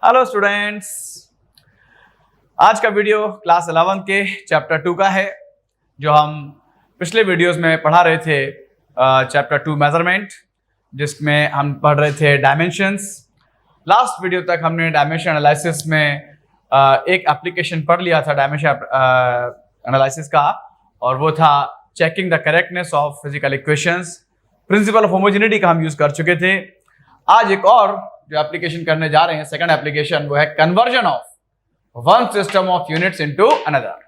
Hello students, आज का video class 11 के चैप्टर 2 का है जो हम पिछले वीडियोस में पढ़ा रहे थे। चैप्टर 2 मेजरमेंट, जिसमें हम पढ़ रहे थे डायमेंशंस। लास्ट वीडियो तक हमने डायमेंशन एनालिसिस में एक एप्लीकेशन पढ़ लिया था डायमेंशन एनालिसिस का, और वो था checking the correctness of physical equations. Principle of homogeneity का हम यूज कर चुके थे। आज एक और जो एप्लीकेशन करने जा रहे हैं, सेकंड एप्लीकेशन, वो है conversion of one system of units into another.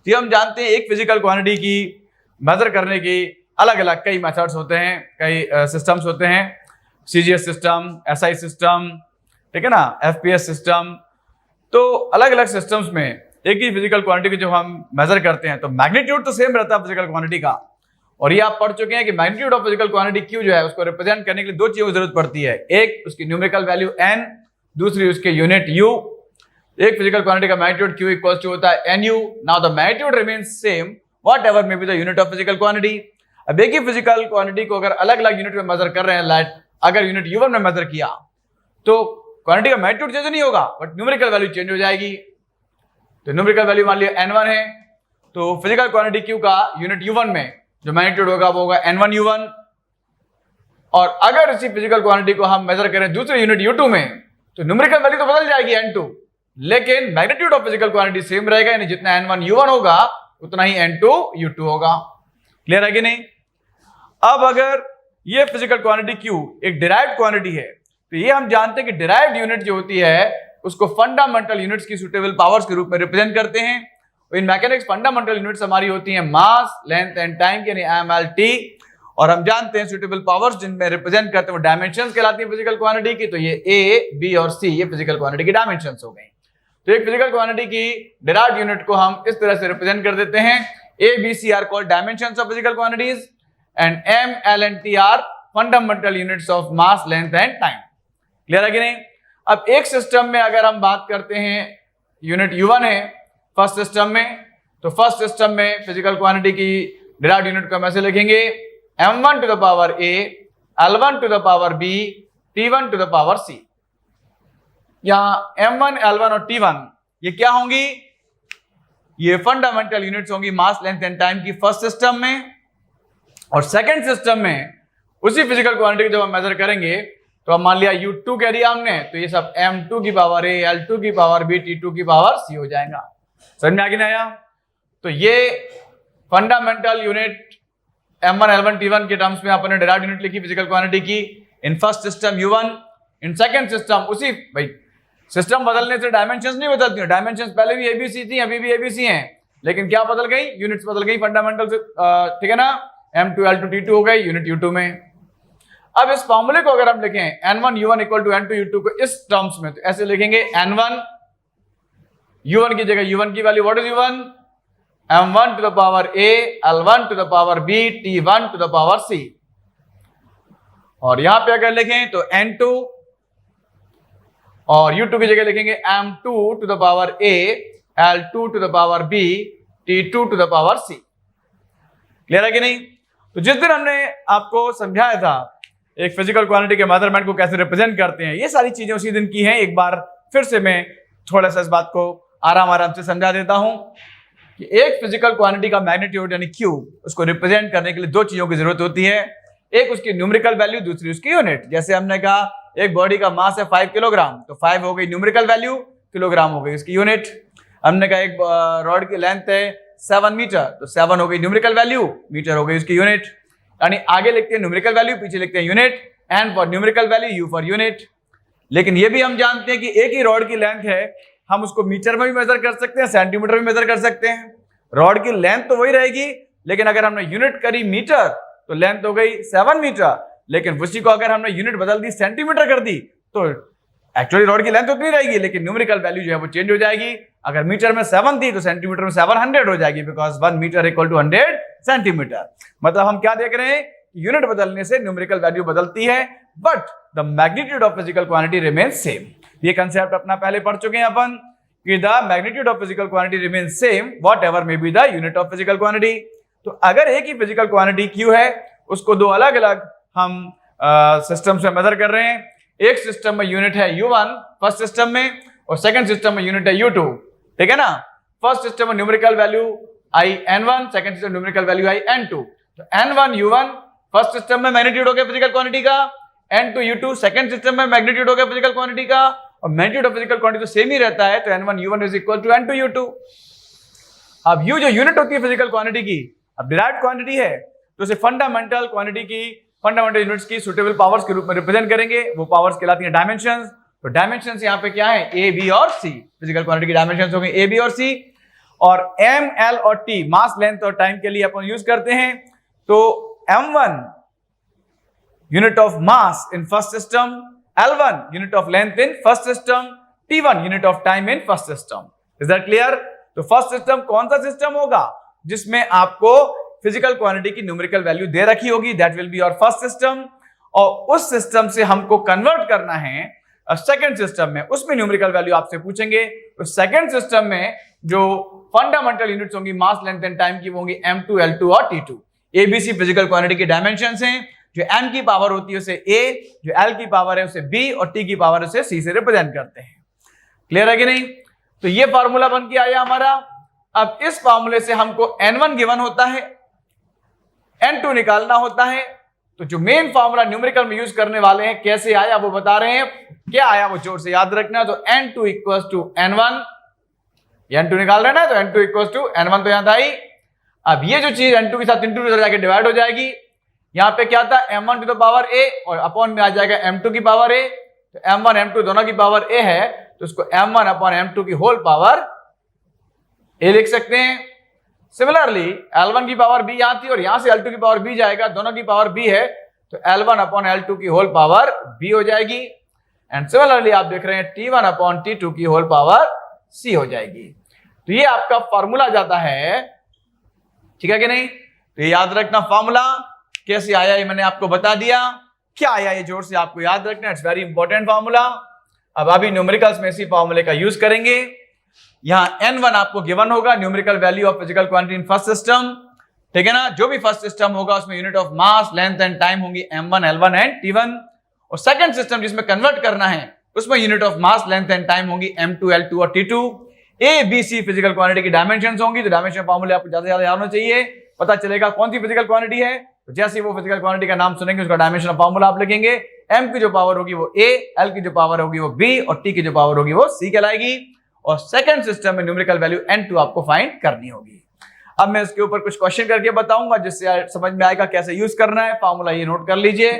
ये हम जानते हैं एक फिजिकल क्वांटिटी की मेजर करने की अलग अलग कई मेथड्स होते हैं, कई सिस्टम्स होते हैं। सीजीएस सिस्टम, एसआई सिस्टम, ठीक है ना, एफपीएस सिस्टम। तो अलग अलग सिस्टम्स में एक ही फिजिकल क्वांटिटी की जब हम मेजर करते हैं तो मैग्नीट्यूड तो सेम रहता है फिजिकल क्वांटिटी का। और ये आप पढ़ चुके हैं कि magnitude of physical quantity Q जो है उसको रिप्रेजेंट करने के लिए दो चीजों की जरूरत पड़ती है। एक उसकी न्यूमेरिकल वैल्यू n, दूसरी उसके यूनिट u। एक फिजिकल क्वांटिटी का मैग्नीट्यूड q इक्वल्स टू होता है nu। Now the magnitude remains same whatever may be the unit of physical quantity. अब एक ही फिजिकल क्वांटिटी को अगर अलग अलग यूनिट में मेजर कर रहे हैं, लाइक अगर यूनिट u1 में मेजर किया तो क्वांटिटी का मैग्नीट्यूड चेंज नहीं होगा, बट न्यूमेरिकल वैल्यू चेंज हो जाएगी। तो न्यूमेरिकल वैल्यू मान लिया n1 है, तो फिजिकल क्वांटिटी q का यूनिट u1 में जो मैग्नीट्यूड होगा वो होगा n1 u1। और अगर इसी फिजिकल क्वांटिटी को हम मेजर करें दूसरे यूनिट u2 में तो न्यूमेरिकल वैल्यू तो बदल जाएगी n2, लेकिन magnitude of physical quantity same रहेगा, यानी जितना n1 u1 होगा उतना ही n2 u2 होगा। क्लियर है कि नहीं? अब अगर ये फिजिकल क्वांटिटी q एक डिराइव्ड क्वांटिटी है तो ये हम जानते हैं कि डिराइव्ड यूनिट जो होती है उसको फंडामेंटल यूनिट्स की सुटेबल पावर्स के रूप में रिप्रेजेंट करते हैं। इन मैकेनिक्स फंडामेंटल यूनिट्स हमारी होती हैं मास, लेंथ एंड टाइम, यानी MLT। और हम जानते हैं सुटेबल पावर्स जिनमें रिप्रेजेंट करते हैं वो डायमेंशंस कहलाती है फिजिकल क्वांटिटी की। तो ये A, B और C ये फिजिकल क्वांटिटी की डायमेंशंस हो गई। तो एक फिजिकल क्वांटिटी की डिराइव्ड यूनिट को हम इस तरह से रिप्रेजेंट कर देते हैं। A, B, C are called dimensions of physical quantities and M, L and T are fundamental units of mass, length and time. Clear है कि नहीं? अब एक सिस्टम में अगर हम बात करते हैं, यूनिट u1 है फर्स्ट सिस्टम में, तो फर्स्ट सिस्टम में फिजिकल क्वांटिटी की डिराइव्ड यूनिट को हम ऐसे लिखेंगे m1 to the power a, l1 to the power b, t1 to the power c। यहां m1, l1 और t1 ये क्या होंगी? ये फंडामेंटल यूनिट्स होंगी मास, लेंथ एंड टाइम की फर्स्ट सिस्टम में। और सेकेंड सिस्टम में उसी फिजिकल क्वांटिटी जब हम मेजर करेंगे तो अब मान लिया u2 कह दिया हमने, तो ये सब m2 की पावर a, l2 की पावर b, t2 की पावर c हो जाएगा। समझ में आ गया आया? तो ये fundamental unit m1, l1, t1 के टर्म्स में आपने डिराइव्ड यूनिट लिखी फिजिकल क्वांटिटी की इन फर्स्ट सिस्टम u1, इन सेकंड सिस्टम उसी भाई सिस्टम बदलने से डायमेंशंस नहीं बदलती हैं। डायमेंशंस पहले भी ABC थी, अभी भी ABC हैं, लेकिन क्या बदल गई? यूनिट्स बदल गई फंडामेंटल से, ठीक है ना। m2, l2, t2 हो गई यूनिट u2 में। अब इस फॉर्मूले को अगर हम लिखें n1 u1 equal to n2 u2 को इस टर्म्स में, तो ऐसे लिखेंगे n1 u1 की जगह u1 की value what is u1? m1 to the power a, l1 to the power b, t1 to the power c। और यहां पे अगर लिखें तो n2 और u2 की जगह लिखेंगे m2 to the power a, l2 to the power b, t2 to the power c। Clear है कि नहीं? तो जिस दिन हमने आपको समझाया था एक फिजिकल क्वांटिटी के मेजरमेंट को कैसे रिप्रेजेंट करते हैं, ये सारी चीजें उसी दिन की हैं। एक बार फिर से मैं थोड़ा सा इस बात को आराम से समझा देता हूं कि एक फिजिकल क्वांटिटी का मैग्नीट्यूड यानी Q, उसको रिप्रेजेंट करने के लिए दो चीजों की जरूरत होती है। एक उसकी न्यूमेरिकल वैल्यू, दूसरी उसकी यूनिट। जैसे हमने कहा एक बॉडी का मास है 5 किलोग्राम, तो 5 हो गई न्यूमेरिकल वैल्यू, किलोग्राम हो गई उसकी यूनिट। हमने कहा एक रॉड की लेंथ है 7 मीटर, तो 7 हो गई न्यूमेरिकल वैल्यू, मीटर हो गई उसकी यूनिट। यानी आगे लिखते हैं न्यूमेरिकल वैल्यू, पीछे लिखते हैं unit, N for numerical value, U for unit. लेकिन ये भी हम जानते हैं कि एक ही रॉड की लेंथ है, हम उसको मीटर में भी मेजर कर सकते हैं, सेंटीमीटर में मेजर कर सकते हैं। रॉड की लेंथ तो वही रहेगी, लेकिन अगर हमने यूनिट करी मीटर तो लेंथ हो गई 7 मीटर, लेकिन उसी को अगर हमने यूनिट बदल दी, सेंटीमीटर कर दी, तो एक्चुअली रॉड की लेंथ उतनी रहेगी, लेकिन न्यूमेरिकल वैल्यू जो है वो चेंज हो जाएगी। अगर मीटर में 7 थी तो सेंटीमीटर में 700 हो जाएगी, because 1 metre equal to 100 centimetre. मतलब हम क्या देख रहे हैं? यूनिट बदलने से न्यूमेरिकल वैल्यू बदलती है, but the magnitude of physical quantity remains same. ये कंसेप्ट अपना पहले पढ़ चुके हैं अपन कि the magnitude of physical quantity remains same whatever may be the unit of physical quantity. तो अगर एक ही फिजिकल क्वांटिटी Q है, उसको दो अलग अलग हम सिस्टम्स में मेजर कर रहे हैं, एक सिस्टम में यूनिट है U1 फर्स्ट सिस्टम में, और सेकंड सिस्टम में यूनिट है U2, ठीक है ना। फर्स्ट सिस्टम में numerical value I N1, second system numerical value I N2। तो N1 U1 फर्स्ट सिस्टम में मैग्नीट्यूड हो गया फिजिकल क्वांटिटी का, N2 U2 सेकंड सिस्टम में मैग्नीट्यूड हो गया फिजिकल क्वांटिटी का, और मैग्नीट्यूड ऑफ फिजिकल क्वांटिटी तो सेम ही रहता है, तो N1 U1 is equal to N2 U2। अब U जो यूनिट होती है फिजिकल क्वांटिटी की, अब डिराइव्ड क्वांटिटी है तो उसे फंडामेंटल क्वांटिटी की, फंडामेंटल यूनिट्स की सुटेबल पावर्स के रूप में रिप्रेजेंट करेंगे। वो पावर्स कहलाती हैं डायमेंशंस। तो डायमेंशंस यहाँ पे क्या है, A, B और C। फिजिकल क्वांटिटी की डायमेंशंस होंगे A, B और C। और M, L और T मास, लेंथ और टाइम के लिए अपन यूज करते हैं। तो M1 unit of mass in first system, L1 unit of length in first system, T1 unit of time in first system. Is that clear? तो first system कौन सा सिस्टम होगा जिसमें आपको फिजिकल क्वांटिटी की न्यूमेरिकल वैल्यू दे रखी होगी, that will be your first system. और उस सिस्टम से हमको कन्वर्ट करना है सेकंड सिस्टम में, उसमें न्यूमेरिकल वैल्यू आपसे पूछेंगे। तो सेकंड सिस्टम में जो फंडामेंटल यूनिट्स होंगी मास, लेंथ एंड टाइम की, वो होंगी M2, L2 और T2। ABC फिजिकल क्वांटिटी के डायमेंशंस हैं। जो M की पावर होती है उसे A, जो L की पावर है उसे B और T की पावर उसे C से रिप्रेजेंट करते हैं। क्लियर है कि नहीं? तो ये फार्मूला बन के आया हमारा। अब इस फार्मूले से हमको N1 गिवन होता है, N2 निकालना होता है। तो जो मेन फार्मूला न्यूमेरिकल में यूज करने वाले हैं, कैसे आया वो बता रहे हैं। क्या आया वो जोर से याद रखना। तो N2 equals to N1, N2 निकाल रहे हैं ना, तो N2 इक्वल्स टू N1 तो यहां था ही। अब ये जो चीज N2 के साथ इंटू जाके डिवाइड हो जाएगी। यहां पे क्या था, M1 to the power A और अपॉन में आ जाएगा M2 की पावर A। तो M1 M2 दोनों की पावर A है, तो उसको M1 अपॉन M2 की होल पावर A लिख सकते हैं। सिमिलरली L1 की पावर B यहां थी और यहां से L2 की पावर B जाएगा, दोनों की पावर B है, तो L1 अपॉन L2 की होल पावर B हो जाएगी। एंड सिमिलरली आप देख रहे हैं T1 अपॉन T2 की होल पावर C हो जाएगी। तो ये आपका फॉर्मूला जाता है, ठीक है कि नहीं। तो ये याद रखना फॉर्मूला कैसे आया, ये मैंने आपको बता दिया। क्या आया ये जोर से आपको याद रखना, इट्स वेरी इंपॉर्टेंट फॉर्मूला। अब अभी न्यूमेरिकल्स में इसी फॉर्मूले का यूज करेंगे। यहां N1 आपको गिवन होगा, numerical value of physical quantity in first system, ठीक है ना। जो भी फर्स्ट सिस्टम होगा उसमें unit of mass, length and time होंगी M1, L1 एंड T1। और सेकंड सिस्टम जिसमें कन्वर्ट करना है उसमें unit of mass, length and time होंगी M2, L2 और T2। A, B, C physical quantity की डायमेंशंस होंगी। तो डायमेंशन फॉर्मूले आपको ज्यादा से ज्यादा याद होना चाहिए, पता चलेगा कौन सी फिजिकल क्वांटिटी है। तो जैसे वो फिजिकल क्वांटिटी का नाम सुनेंगे उसका डायमेंशन फॉर्मूला आप लिखेंगे। M की जो पावर होगी वो A, L की जो पावर होगी वो B और T की जो पावर होगी वो C कहलाएगी। और सेकंड सिस्टम में न्यूमेरिकल वैल्यू N2 आपको फाइंड करनी होगी। अब मैं इसके ऊपर कुछ क्वेश्चन करके बताऊंगा जिससे समझ में आएगा कैसे यूज करना है। फॉर्मूला ये नोट कर लीजिए,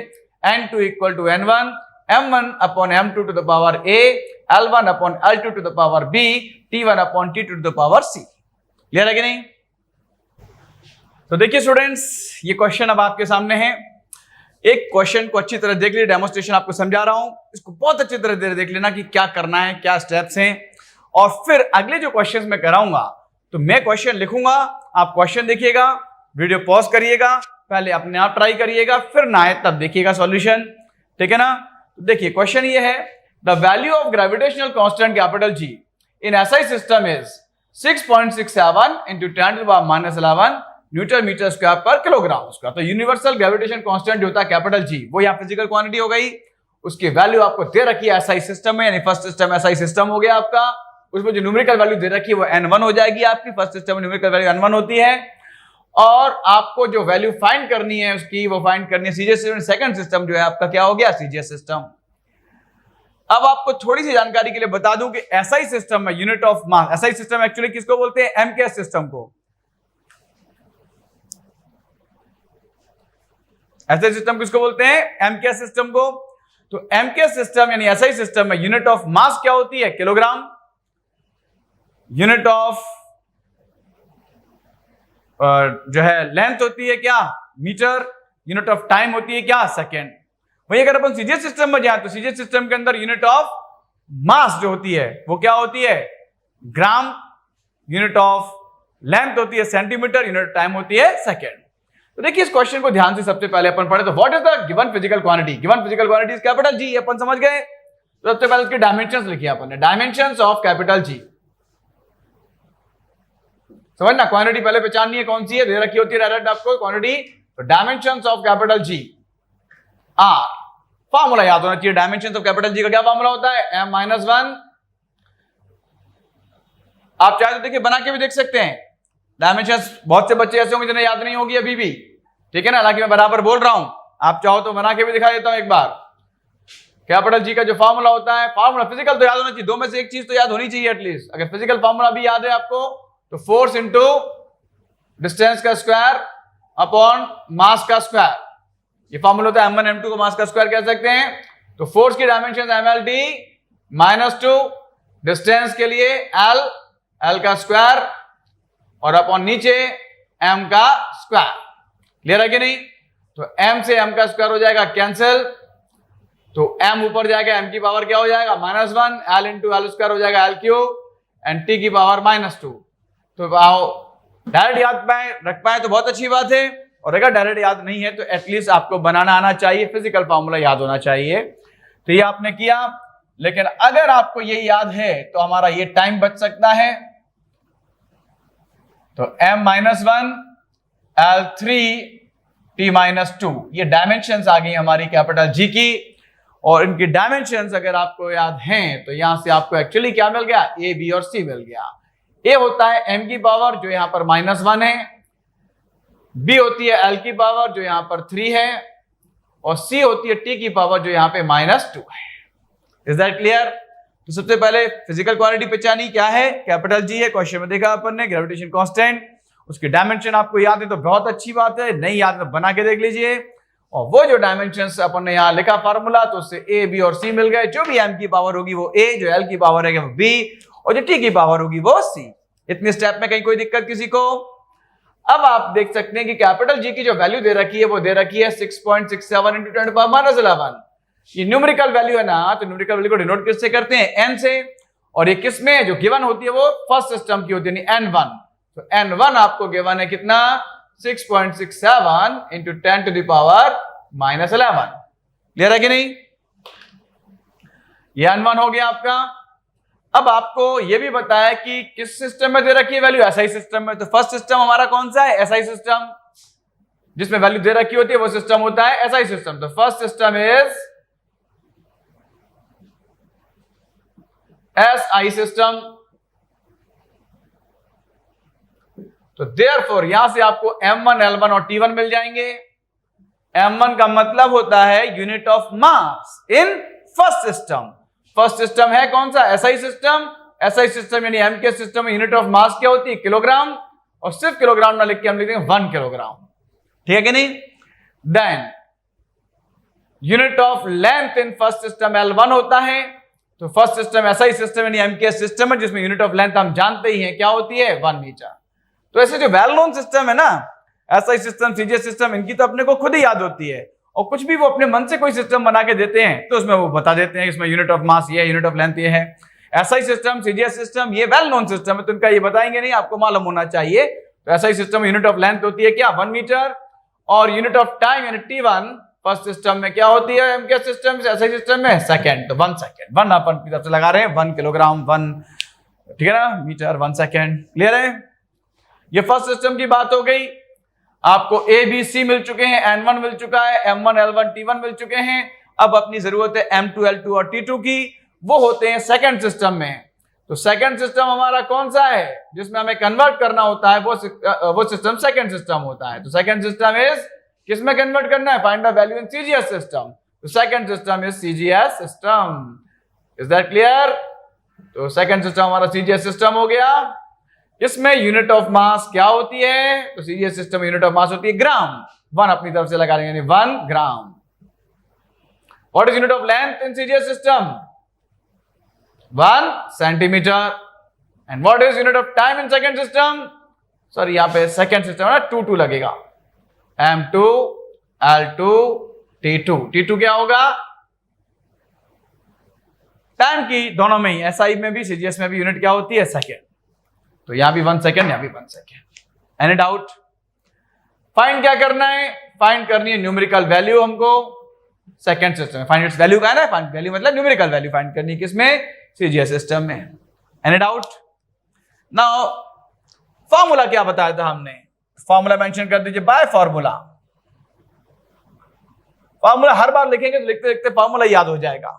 N2 equal to N1 M1 upon M2 to the power A, L1 upon L2 to the power B, T1 upon T2 to the power C। Clear है कि नहीं? तो देखिए स्टूडेंट्स, ये क्वेश्चन अब आपके सामने है। एक क्वेश्चन को अच्छी तरह देख लीजिए, डेमोन्स्ट्रेशन आपको समझा रहा हूं, इसको बहुत अच्छी तरह देख लेना कि क्या करना है, क्या स्टेप्स हैं। और फिर अगले जो क्वेश्चंस मैं कराऊंगा, तो मैं क्वेश्चन लिखूंगा, आप क्वेश्चन देखिएगा, वीडियो पॉज करिएगा, पहले अपने आप ट्राई करिएगा, फिर ना आए तब देखिएगा सॉल्यूशन, ठीक है ना। तो देखिए क्वेश्चन ये है, the value of gravitational constant capital G in SI system is 6.67 into 10⁻11 newton metre square पर किलोग्राम स्क्वायर। तो यूनिवर्सल ग्रेविटेशन कांस्टेंट जो होता है कैपिटल G, वो यहाँ फिजिकल क्वांटिटी हो गई, उसकी वैल्यू आपको दे रखी है एसआई सिस्टम में, यानी फर्स्ट सिस्टम एसआई सिस्टम हो गया आपका। उसमें जो न्यूमेरिकल वैल्यू दे रखी है वो N1 हो जाएगी आपकी, फर्स्ट सिस्टम में न्यूमेरिकल वैल्यू N1 होती है। और आपको जो वैल्यू फाइंड करनी है उसकी, वो फाइंड करनी है सीजीएस सिस्टम। सेकंड सिस्टम जो है आपका क्या हो गया, सीजीएस सिस्टम। अब आपको थोड़ी सी जानकारी के लिए बता दूं कि एसआई सिस्टम में unit of mass, SI system actually किसको बोलते हैं, एमकेएस सिस्टम को। एसआई सिस्टम किसको बोलते हैं, एमकेएस सिस्टम को। तो एमकेएस सिस्टम यानी एसआई सिस्टम में यूनिट ऑफ मास क्या होती है, किलोग्राम। यूनिट ऑफ जो है लेंथ होती है क्या, मीटर। यूनिट ऑफ टाइम होती है क्या, सेकेंड। वही अगर अपन सीजीएस सिस्टम में जाए तो सीजीएस सिस्टम के अंदर यूनिट ऑफ मास जो होती है वो क्या होती है, ग्राम। यूनिट ऑफ लेंथ होती है सेंटीमीटर, यूनिट टाइम होती है सेकेंड। तो देखिए इस क्वेश्चन को ध्यान से सबसे पहले अपन पढ़े। तो what is the given physical quantity, given physical quantity is capital G, अपन समझ गए। तो सबसे पहले उसके डायमेंशंस लिखिए अपन ने, डायमेंशंस ऑफ कैपिटल G। समझना, क्वांटिटी पहले पहचाननी है कौन सी है, दे रखी होती है डायरेक्ट आपको क्वांटिटी। तो dimensions of capital G are formula याद होना चाहिए। डायमेंशन ऑफ कैपिटल जी का क्या फॉर्मूला होता है? m-1। आप चाहे तो देखिए बना के भी देख सकते हैं। डायमेंशन बहुत से बच्चे ऐसे होंगे जिन्हें याद नहीं होगी अभी भी, ठीक है ना, हालांकि मैं बराबर बोल रहा हूं। आप चाहो तो बना के भी दिखा देता हूं एक बार। कैपिटल जी का जो फॉर्मूला होता है, फॉर्मूला फिजिकल तो याद होना चाहिए, दो में से एक चीज तो याद होनी चाहिए एटलीस्ट। अगर फिजिकल फॉर्मूला भी याद है आपको तो फोर्स इंटू डिस्टेंस का स्क्वायर अपॉन मास का स्क्वायर, ये फॉर्मूला होता है। m1 m2 को मास का स्क्वायर कह सकते हैं। तो फोर्स की डायमेंशन mLT -2, डिस्टेंस के लिए l का स्क्वायर और अपॉन नीचे m का स्क्वायर। क्लियर है कि नहीं? तो m से m का स्क्वायर हो जाएगा कैंसिल, तो m ऊपर जाएगा, m की पावर क्या हो जाएगा? -1, l इंटू l स्क्वायर हो जाएगा l क्यूब एंड t की पावर -2। तो डायरेक्ट याद रख पाए तो बहुत अच्छी बात है, और अगर डायरेक्ट याद नहीं है तो एटलीस्ट आपको बनाना आना चाहिए, फिजिकल फॉर्मूला याद होना चाहिए। तो ये आपने किया, लेकिन अगर आपको ये याद है तो हमारा ये टाइम बच सकता है। तो m-1 l3 t-2, ये डायमेंशंस आ गई हमारी कैपिटल जी की। और इनकी डायमेंशंस अगर आपको याद हैं तो यहां से आपको एक्चुअली क्या मिल गया? a, b और c मिल गया। a होता है m की पावर जो यहां पर -1 है, b होती है l की पावर जो यहां पर 3 है, और c होती है t की पावर जो यहां पे -2 है। Is that clear? तो सबसे पहले फिजिकल क्वांटिटी पहचानी, क्या है? कैपिटल जी है, क्वेश्चन में देखा अपन ने, ग्रेविटेशन कांस्टेंट। उसकी डायमेंशन आपको याद है तो बहुत अच्छी बात है, नहीं याद तो बना के देख लीजिए। और वो जो डायमेंशंस अपन ने यहां लिखा फार्मूला, तो उससे a, b और c मिल गए। जो भी m की पावर होगी वो a, जो l की पावर है वो b, और जो t की पावर होगी वो c। इतने स्टेप में कहीं कोई दिक्कत किसी को? अब आप देख सकते हैं कि कैपिटल जी की जो वैल्यू दे रखी है वो दे रखी है 6.67 इंटू 10⁻11। ये न्यूमेरिकल वैल्यू है ना, तो न्यूमेरिकल वैल्यू को डिनोट किससे करते हैं? n से। और ये किसमें जो गिवन होती है वो फर्स्ट सिस्टम की होती है, n1। तो n1 आपको गिवन है कितना? 6.67 इंटू 10⁻11। क्लियर है कि नहीं? ये n1 हो गया आपका। अब आपको यह भी बताया कि किस सिस्टम में दे रखी है वैल्यू? एसआई सिस्टम में। तो फर्स्ट सिस्टम हमारा कौन सा है? SI system. जिसमें वैल्यू दे रखी होती है वो सिस्टम होता है एसआई सिस्टम। तो first system is SI system. तो देयरफॉर यहां से आपको m1, l1 और t1 मिल जाएंगे। m1 का मतलब होता है unit of mass in first system. First system है कौन सा? SI system. एसआई सिस्टम यानी m के सिस्टम में यूनिट ऑफ मास क्या होती है? किलोग्राम। और सिर्फ किलोग्राम ना लिख के हम लिख देंगे 1 किलोग्राम। ठीक है कि नहीं? Then unit of length in first system L1 होता है। तो फर्स्ट सिस्टम एसआई सिस्टम यानी m के सिस्टम है जिसमें यूनिट ऑफ लेंथ हम जानते ही हैं क्या होती है? 1 मीटर। तो ऐसे जो वेल नोन सिस्टम है ना, एसआई सिस्टम, सीजीएस सिस्टम, इनकी तो अपने को खुद ही याद होती है। और कुछ भी वो अपने मन से कोई सिस्टम बना के देते हैं तो उसमें वो बता देते हैं इसमें यूनिट ऑफ मास ये है, यूनिट ऑफ लेंथ ये है। एसआई सिस्टम, सीजीएस सिस्टम ये वेल नोन सिस्टम है, तो इनका ये बताएंगे नहीं, आपको मालूम होना चाहिए। तो SI system unit of length होती है क्या? 1 मीटर। और यूनिट ऑफ टाइम यानी T1 फर्स्ट सिस्टम में क्या होती है? एम के सिस्टम से, एसआई सिस्टम में सेकंड। तो 1 सेकंड, 1 अपन की तरफ से लगा रहे हैं, 1 किलोग्राम 1, ठीक है ना, मीटर 1 सेकंड। क्लियर है? ये फर्स्ट सिस्टम की बात हो गई। आपको ए बी सी मिल चुके हैं, n1 मिल चुका है, m1 l1 t1 मिल चुके हैं। अब अपनी जरूरत है m2 l2 और t2 की, वो होते हैं सेकंड सिस्टम में। तो सेकंड सिस्टम हमारा कौन सा है जिसमें हमें कन्वर्ट करना होता है? वो सिस्टम सेकंड सिस्टम होता है। तो सेकंड सिस्टम इज किसमें कन्वर्ट करना है? Find the value in CGS system. तो second system is CGS system. Is that clear? तो सेकंड सिस्टम हमारा सीजीएस सिस्टम हो गया। इसमें यूनिट ऑफ मास क्या होती है? तो सीजीएस सिस्टम यूनिट ऑफ मास होती है ग्राम। 1 अपनी तरफ से लगा लेंगे, 1 gram. What is unit of length in CGS system? 1 centimetre. And what is unit of time in second system? Sorry यहां पे सेकंड सिस्टम है ना, 2 लगेगा। m2 l2 t2। t2 क्या होगा? टाइम की दोनों में ही, एसआई में भी सीजीएस में भी यूनिट क्या होती है? सेकंड। तो यहां भी 1 सेकंड, यहां भी 1 सेकंड। Any doubt? फाइंड क्या करना है? फाइंड करनी है न्यूमेरिकल वैल्यू हमको सेकंड सिस्टम में। फाइंड इट्स वैल्यू का है ना, फाइंड वैल्यू मतलब न्यूमेरिकल वैल्यू फाइंड करनी है किसमें? सीजीएस सिस्टम में। Any doubt? नाउ फॉर्मूला क्या बताया था हमने? फॉर्मूला मेंशन कर दीजिए बाय फॉर्मूला। फॉर्मूला हर बार लिखेंगे तो लिखते लिखते फॉर्मूला याद हो जाएगा।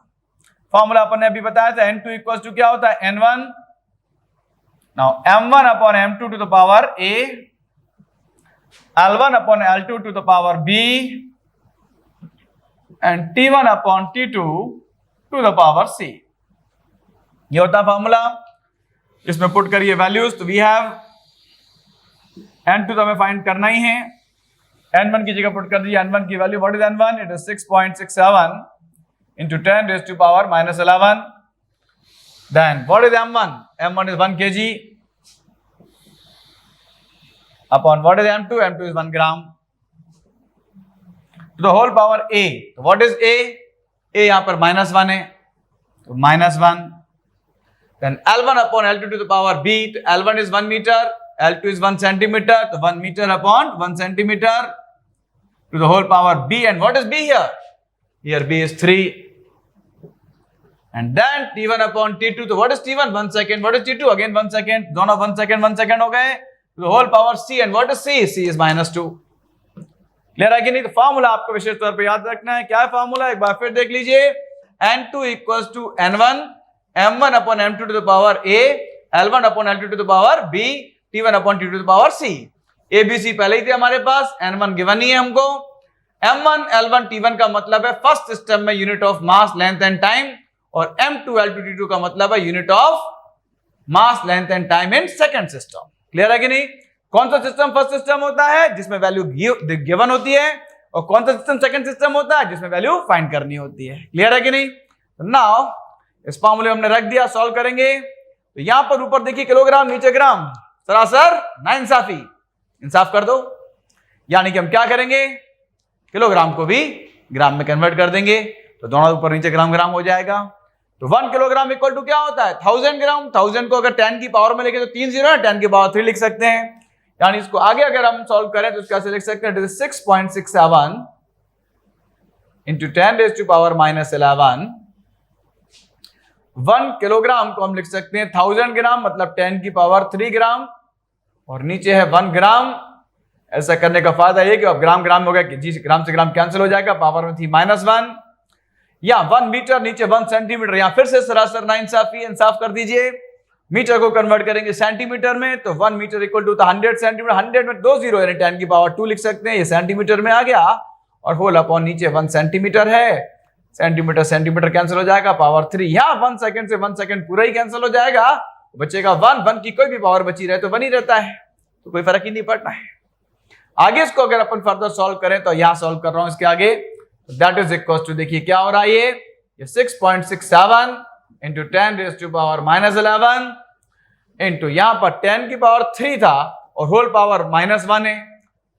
फॉर्मूला अपन ने अभी बताया था n2 इक्वल्स टू क्या होता है n1 now m1 upon m2 to the power a, l1 upon l2 to the power b and t1 upon t2 to the power c। ये होता है फॉर्मूला। इसमें पुट करिए वैल्यूज, तो वी हैव n2 तो हमें फाइंड करना ही है, n1 की जगह पुट कर दीजिए n1 की value. What is n1? It is 6.67 into 10 raised to power minus 11. Then what is m1? m1 is 1 kg upon what is m2? m2 is 1 gram to the whole power a. So what is a? a यहां पर -1 है, तो -1. Then L1 upon L2 to the power b. तो L1 is 1 meter, L2 is 1 centimeter, तो 1 meter upon 1 centimeter to the whole power b. And what is b here? Here b is 3. And then T1 upon T2. So what is T1? 1 second. What is T2? Again 1 second. दोनों 1 second हो गए. To the whole power c. And what is c? c is -2. Clear है कि नहीं? तो formula आपको विशेष तौर पे याद रखना है। क्या है फॉर्मूला? एक बार फिर देख लीजिए। n2 equals to n1 m1 upon m2 to the power a, l1 upon l2 to the power b, t1 upon t2 to the power c। a b c पहले ही थे हमारे पास, n1 गिवन ही है हमको। m1 l1 t1 का मतलब है first system में unit of mass length and time, और m2 l2 t2 का मतलब है unit of mass length and time in second system. Clear है कि नहीं? कौन सा सिस्टम फर्स्ट सिस्टम होता है जिसमें वैल्यू गिवन होती है, और कौन सा सिस्टम सेकंड सिस्टम होता है जिसमें वैल्यू फाइंड करनी होती है। क्लियर है कि नहीं? नाउ इस फॉर्मूले हमने रख दिया, सॉल्व करेंगे। तो यहां पर ऊपर देखिए किलोग्राम, नीचे ग्राम, सरासर नाइंसाफी, इंसाफ कर दो। यानी कि हम क्या करेंगे, किलोग्राम को भी ग्राम में कन्वर्ट कर देंगे, तो दोनों ऊपर नीचे ग्राम ग्राम हो जाएगा। तो 1 किलोग्राम इक्वल टू क्या होता है 1000 ग्राम। 1000 को अगर 10 की पावर में लिखे तो 3 जीरो है, 10 की पावर 3 लिख सकते हैं। यानी इसको आगे अगर हम सॉल्व करें तो कैसे लिख सकते हैं, 6.67 into 10 raise to power -11। 1 kilogram को हम लिख सकते हैं 1000 ग्राम, मतलब 10 की पावर 3 ग्राम, और नीचे है 1 ग्राम। ऐसा करने का फायदा ये कि अब ग्राम ग्राम हो गया कि जी ग्राम से ग्राम कैंसिल हो जाएगा, पावर में थी -1। या 1 मीटर, नीचे 1 सेंटीमीटर, या फिर से सरासर नाइंसाफी, इंसाफ कर दीजिए। मीटर को कन्वर्ट करेंगे सेंटीमीटर में, तो 1 मीटर इक्वल टू 100 सेंटीमीटर। 100 में 2 जीरो यानी 10 की पावर 2 लिख सकते हैं, ये सेंटीमीटर में आ गया, और होल अपॉन नीचे 1 सेंटीमीटर है, सेंटीमीटर सेंटीमीटर कैंसिल हो जाएगा, पावर 3। यहाँ 1 सेकंड से 1 सेकंड पूरा ही कैंसिल हो जाएगा, बचेगा 1। 1 की कोई भी पावर बची रहे तो 1 ही रहता है, तो कोई फर्क ही नहीं पड़ता है। आगे इसको अगर अपन फर्दर सॉल्व करें, तो यहां सॉल्व कर रहा हूं इसके आगे, दैट इज इक्वल टू, देखिए क्या हो रहा है, ये 6.67 into 10 raise to power -11 into यहां पर 10 की पावर 3 था और होल पावर -1 है,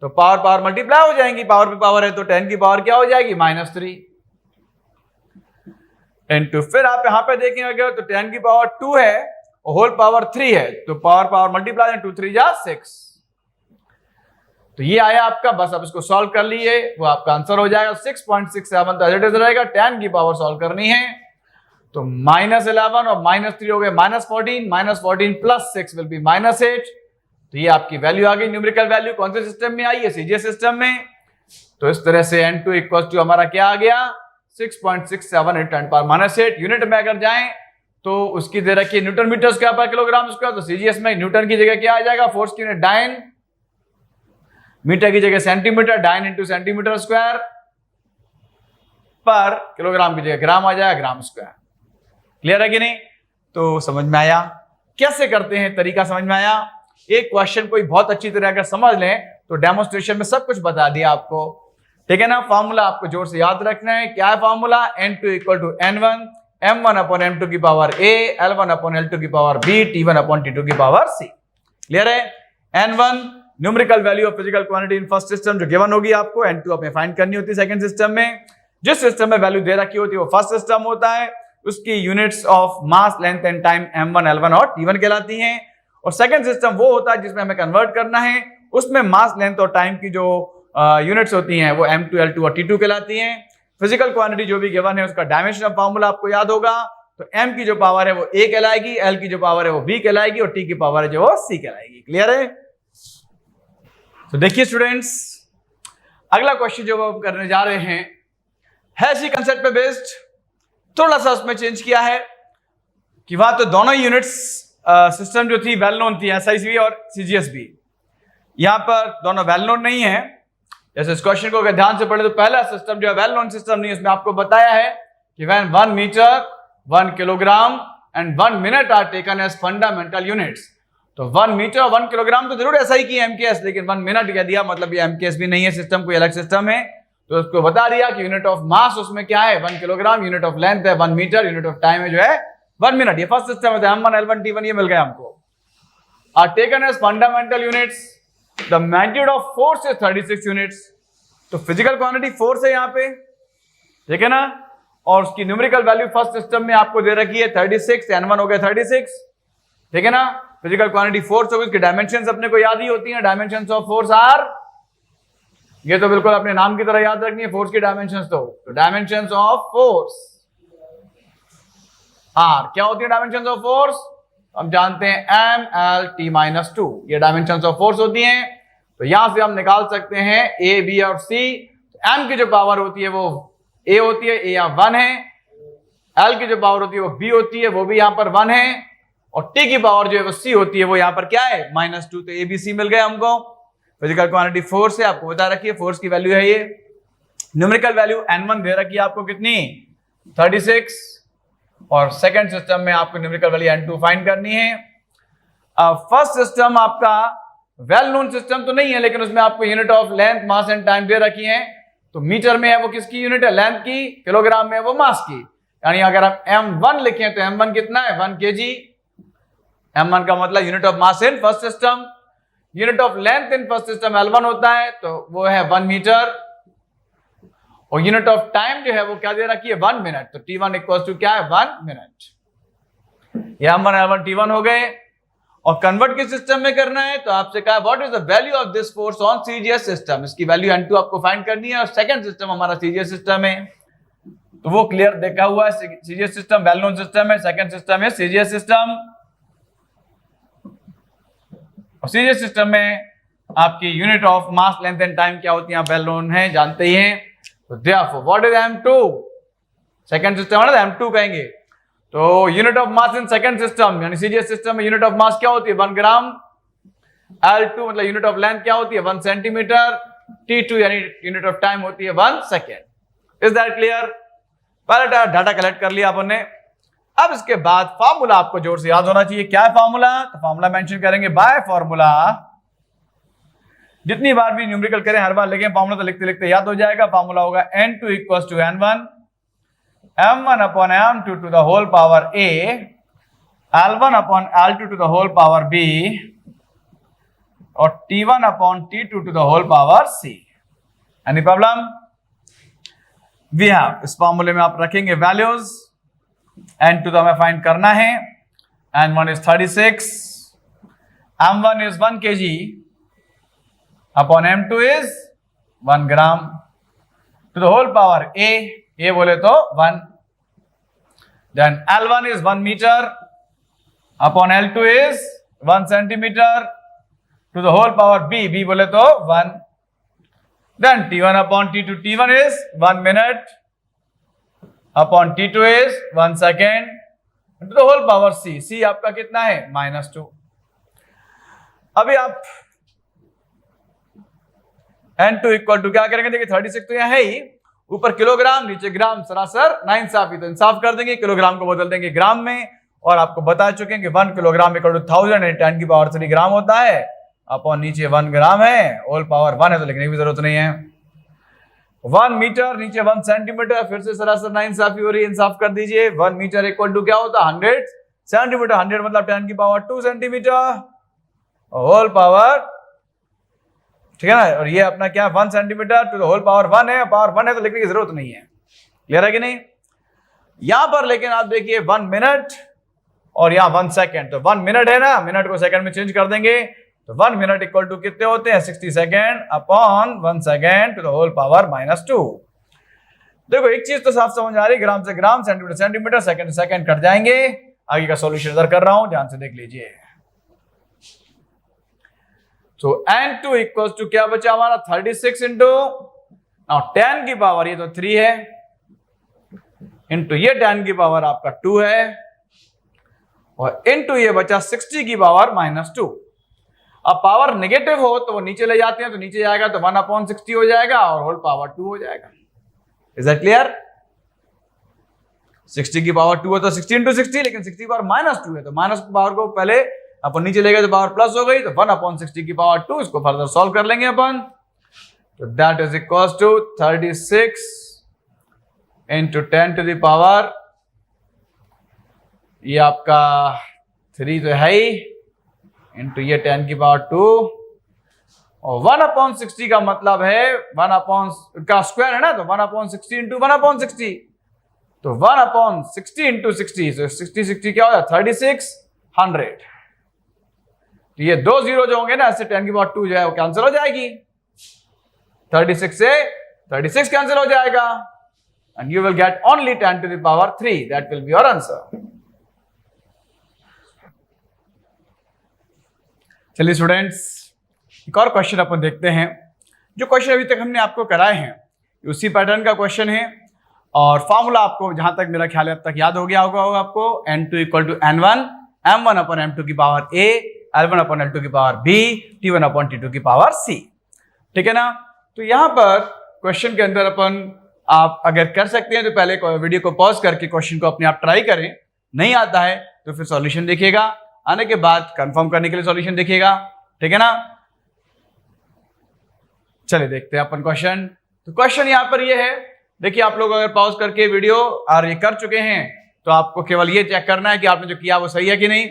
तो पावर पावर मल्टीप्लाई हो जाएंगी, पावर पे पावर है तो 10 की पावर क्या हो जाएगी -3 इंटू, फिर आप यहां पे देखेंगे तो 10 की पावर 2 है और होल पावर 3 है, तो पावर पावर मल्टीप्लाई 2 3 जा 6। तो ये आया आपका, बस अब इसको सॉल्व कर लिए, वो आपका आंसर हो जाएगा 6.67। तो एज इट इज रहेगा, 10 की पावर सॉल्व करनी है, तो -11 और -3 हो गए -14, -14 प्लस 6 विल बी -8। तो ये आपकी वैल्यू आ गई, न्यूमेरिकल वैल्यू। कौन से सिस्टम में आई है, सीजीएस सिस्टम में। तो इस तरह से n2 इक्वल टू हमारा क्या आ गया 6.67 × 10⁻⁸। यूनिट में अगर जाएं तो उसकी दे रखी न्यूटन मीटर स्क्वायर पर किलोग्राम स्क्वायर, तो सीजीएस में न्यूटन की जगह क्या आ जाएगा, फोर्स की यूनिट डाइन, मीटर की जगह centimetre, dyne into centimetre square, पर किलोग्राम की जगह ग्राम आ जाएगा, ग्राम स्क्वायर। क्लियर है कि नहीं? तो समझ में आया कैसे करते हैं, तरीका समझ में आया। एक क्वेश्चन कोई बहुत अच्छी तरह अगर समझ लें तो डेमोन्स्ट्रेशन में सब कुछ बता दिया आपको, ठीक है ना। फॉर्मूला आपको जोर से याद रखना है। क्या है formula, n2 equal to n1 m1 upon m2 की power a, l1 upon l2 की power b, t1 upon t2 की पावर c। क्लियर है? n1 numerical value of physical quantity in first system जो गिवन होगी आपको, n2 अपने find करनी होती है सेकंड सिस्टम में। जिस सिस्टम में वैल्यू दे रखी होती है वो फर्स्ट सिस्टम होता है, उसकी units of mass length and time m1 l1 और t1 कहलाती हैं। और सेकंड सिस्टम वो होता है जिसमें हमें कन्वर्ट करना है, उसमें मास लेंथ और टाइम की जो यूनिट्स होती हैं वो m2 l2 और t2 कहलाती हैं। फिजिकल क्वांटिटी जो भी गिवन है उसका डायमेंशन ऑफ फॉर्मूला आपको याद होगा, तो m की जो पावर है वो a कहलाएगी, l की जो पावर है वो b कहलाएगी, और t की पावर है जो वो c कहलाएगी। क्लियर है? तो देखिए स्टूडेंट्स, अगला क्वेश्चन जो हम करने जा रहे हैं है इसी कंसेप्ट पे बेस्ड, थोड़ा सा उसमें चेंज किया है कि वहां तो दोनों यूनिट्स सिस्टम जो थी वेल नोन थी, SICV और CGSB। यहां पर दोनों वेल नोन नहीं है। जैसे इस क्वेश्चन को अगर ध्यान से पढ़े तो पहला सिस्टम जो है वेल नोन सिस्टम नहीं है, उसमें आपको बताया है कि when 1 metre 1 kilogram and 1 minute are taken as fundamental units. तो 1 मीटर और 1 किलोग्राम तो जरूर SI की MKS, लेकिन 1 मिनट कह दिया, मतलब ये MKS भी नहीं है सिस्टम, कोई अलग सिस्टम है। तो उसको बता दिया कि यूनिट ऑफ मास उसमें क्या है 1 किलोग्राम, यूनिट ऑफ लेंथ है 1 मीटर, यूनिट ऑफ टाइम है जो है 1 मिनट। ये फर्स्ट सिस्टम है, M1 L1 T1 ये मिल गया हमको। Are taken as fundamental units. The magnitude of force is 36 units. तो फिजिकल क्वांटिटी फोर्स है यहाँ पे, ठीक है ना, और उसकी न्यूमेरिकल वैल्यू फर्स्ट सिस्टम में आपको दे रखी है 36, N1 हो गया 36, ठीक है ना। फिजिकल क्वांटिटी फोर्स होगी, उसकी डायमेंशंस अपने को याद ही होती हैं। डायमेंशंस ऑफ फोर्स आर, ये तो बिल्कुल अपने नाम की तरह याद रखनी है फोर्स की डायमेंशंस। तो डायमेंशंस ऑफ फोर्स आर क्या होती है? डायमेंशंस ऑफ फोर्स हम जानते हैं MLT-2, ये डायमेंशंस ऑफ फोर्स होती हैं। तो यहां से हम निकाल सकते हैं A, B और C। M की जो पावर होती है वो A होती है, A यहाँ 1 है। L की जो पावर होती है वो B होती है, वो भी यहाँ पर 1 है। और T की पावर जो है वो C होती है, वो यहाँ पर क्या है -2। तो A, B, C मिल गए हमको। फिजिकल क्वांटिटी फोर्स है, आपको बता रखी है फोर्स की वैल्यू है ये। न्यूमेरिकल वैल्यू N1 दे रखी है आपको कितनी 36, और सेकंड सिस्टम में आपको न्यूमेरिकल वैल्यू N2 फाइंड करनी है। फर्स्ट सिस्टम आपका वेल नोन सिस्टम तो नहीं है, लेकिन उसमें आपको unit of length mass and time दे रखी है। तो मीटर में है वो किसकी यूनिट है? लेंथ की। किलोग्राम में है वो मास की। यानी अगर हम M1 लिखें तो M1 कितना है 1 kg। M1 का मतलब unit of mass in first system. Unit of length in first system L1 होता है, तो वो है 1 मीटर। और यूनिट ऑफ टाइम जो है वो क्या दे रखी है 1 मिनट। तो T1 इक्वल टू क्या है 1 मिनट। ये M1 L1 T1 हो गए। और कन्वर्ट किस सिस्टम में करना है? तो आपसे कहा what is the value of this force on CGS system. इसकी वैल्यू N2 आपको फाइंड करनी है। और सेकंड सिस्टम हमारा CGS सिस्टम है, तो वो क्लियर देखा हुआ है। CGS system well known system है, सेकंड सिस्टम है CGS सिस्टम। और CGS सिस्टम में आपकी unit of mass length and time क्या होती है वेल नोन है, जानते ही हैं। तो therefore what is M2? Second system है ना, M2 कहेंगे। तो unit of mass in second system यानी CGS सिस्टम में यूनिट ऑफ मास क्या होती है 1 ग्राम। L2 मतलब यूनिट ऑफ लेंथ क्या होती है 1 सेंटीमीटर। T2 यानी यूनिट ऑफ टाइम होती है 1 सेकेंड। Is that clear? पहले डाटा कलेक्ट कर लिया अपन ने। अब इसके बाद फॉर्मूला आपको जोर से याद होना चाहिए। क्या है फॉर्मूला? तो फॉर्मूला मेंशन करेंगे बाय फॉर्मूला। जितनी बार भी न्यूमेरिकल करें हर बार लिखें फॉर्मूला, तो लिखते लिखते याद हो जाएगा। फॉर्मूला होगा N2 equal to N1 M1 upon M2 to the whole power A, L1 upon L2 to the whole power B, और T1 upon T2 to the whole power C। Any problem? We have, इस फॉर्मूले में आप रखेंगे values. N2 तो हमें find करना है। N1 is 36, M1 is 1 kg upon M2 is 1 gram to the whole power A बोले तो 1। Then L1 is 1 metre upon L2 is 1 centimetre to the whole power B बोले तो 1। Then T1 upon T2, T1 is 1 minute upon T2 is 1 second to the whole power C आपका कितना है -2। अभी आप N2 equal to क्या करेंगे? देखिए 36 तो यहाँ है ही, ऊपर किलोग्राम नीचे ग्राम, सरासर नाइंसाफी, तो इंसाफ कर देंगे, किलोग्राम को बदल देंगे ग्राम में। और आपको बता चुके हैं कि 1 किलोग्राम इक्वल टू 1000 एंड 10 की पावर 3 ग्राम होता है। अपॉन नीचे 1 ग्राम है, होल पावर 1 है तो लिखने की जरूरत नहीं है। 1 मीटर नीचे 1 सेंटीमीटर, फिर से सरासर नाइंसाफी हो रही है, इंसाफ कर दीजिए। 1 मीटर इक्वल टू क्या होता है 100 सेंटीमीटर, 100 मतलब 10 की पावर 2 सेंटीमीटर होल पावर, ठीक है ना। और ये अपना क्या 1 centimetre to the whole power 1 है, पावर 1 है तो लिखने की जरूरत नहीं है। क्लियर है कि नहीं? यहां पर लेकिन आप देखिए 1 मिनट और यहां 1 सेकेंड, तो 1 मिनट है ना, मिनट को सेकंड में चेंज कर देंगे। तो 1 मिनट इक्वल टू कितने होते हैं 60 second upon 1 second to the whole power -2। देखो एक चीज तो साफ समझ आ रही, ग्राम से ग्राम, सेंटीमीटर सेंटीमीटर, सेकंड से सेकंड कट जाएंगे। आगे का सॉल्यूशन इधर कर रहा हूं, ध्यान से देख लीजिए। तो N2 इक्वल्स टू क्या बचा हमारा 36 इंटू 10 की पावर, ये तो 3 है, इंटू ये 10 की पावर आपका 2 है और इंटू ये बचा 60 की पावर -2। अब पावर नेगेटिव हो तो वो नीचे ले जाते हैं, तो नीचे जाएगा तो 1/60 हो जाएगा और होल पावर 2 हो जाएगा। Is that clear? 60 की पावर 2 है तो 60 इंटू 60, लेकिन 60 की पावर -2 है तो माइनस पावर को पहले अपन नीचे ले गए तो पावर प्लस हो गई, तो 1/60 की पावर 2। इसको फर्दर सॉल्व कर लेंगे अपन, तो that is equal to 36 into 10 to the power, ये आपका 3 तो है ही, इंटू ये 10 की पावर 2 और 1/60 का मतलब है 1 का स्क्वायर है ना, तो 1/60 इंटू 1/60, तो 1/60 इंटू 60, तो 60 क्या हो जाए 3600। तो ये 2 जीरो जो होंगे ना, इससे 10 की पावर 2 जो है वो कैंसिल हो जाएगी, 36 से 36 कैंसिल हो जाएगा and you will get only 10 to the power 3। That will be your answer. चलिए स्टूडेंट्स, एक और क्वेश्चन अपन देखते हैं। जो क्वेश्चन अभी तक हमने आपको कराए हैं उसी पैटर्न का क्वेश्चन है और फॉर्मूला आपको जहां तक मेरा ख्याल है अब तक याद हो गया होगा आपको, n2 = n1 m1/m2 की पावर a, l1/l2 की पावर b, t1/t2 की पावर c। ठीक है ना? तो यहां पर क्वेश्चन के अंदर अपन आप अगर कर सकते हैं तो पहले वीडियो को पॉज करके क्वेश्चन को अपने आप ट्राई करें, नहीं आता है तो फिर सॉल्यूशन देखिएगा, आने के बाद कंफर्म करने के लिए सॉल्यूशन देखिएगा। ठीक है ना? चलिए देखते हैं अपन क्वेश्चन। तो क्वेश्चन यहां पर ये है, देखिए आप लोग अगर पॉज करके वीडियो और ये कर चुके हैं तो आपको केवल ये चेक करना है कि आपने जो किया वो सही है कि नहीं।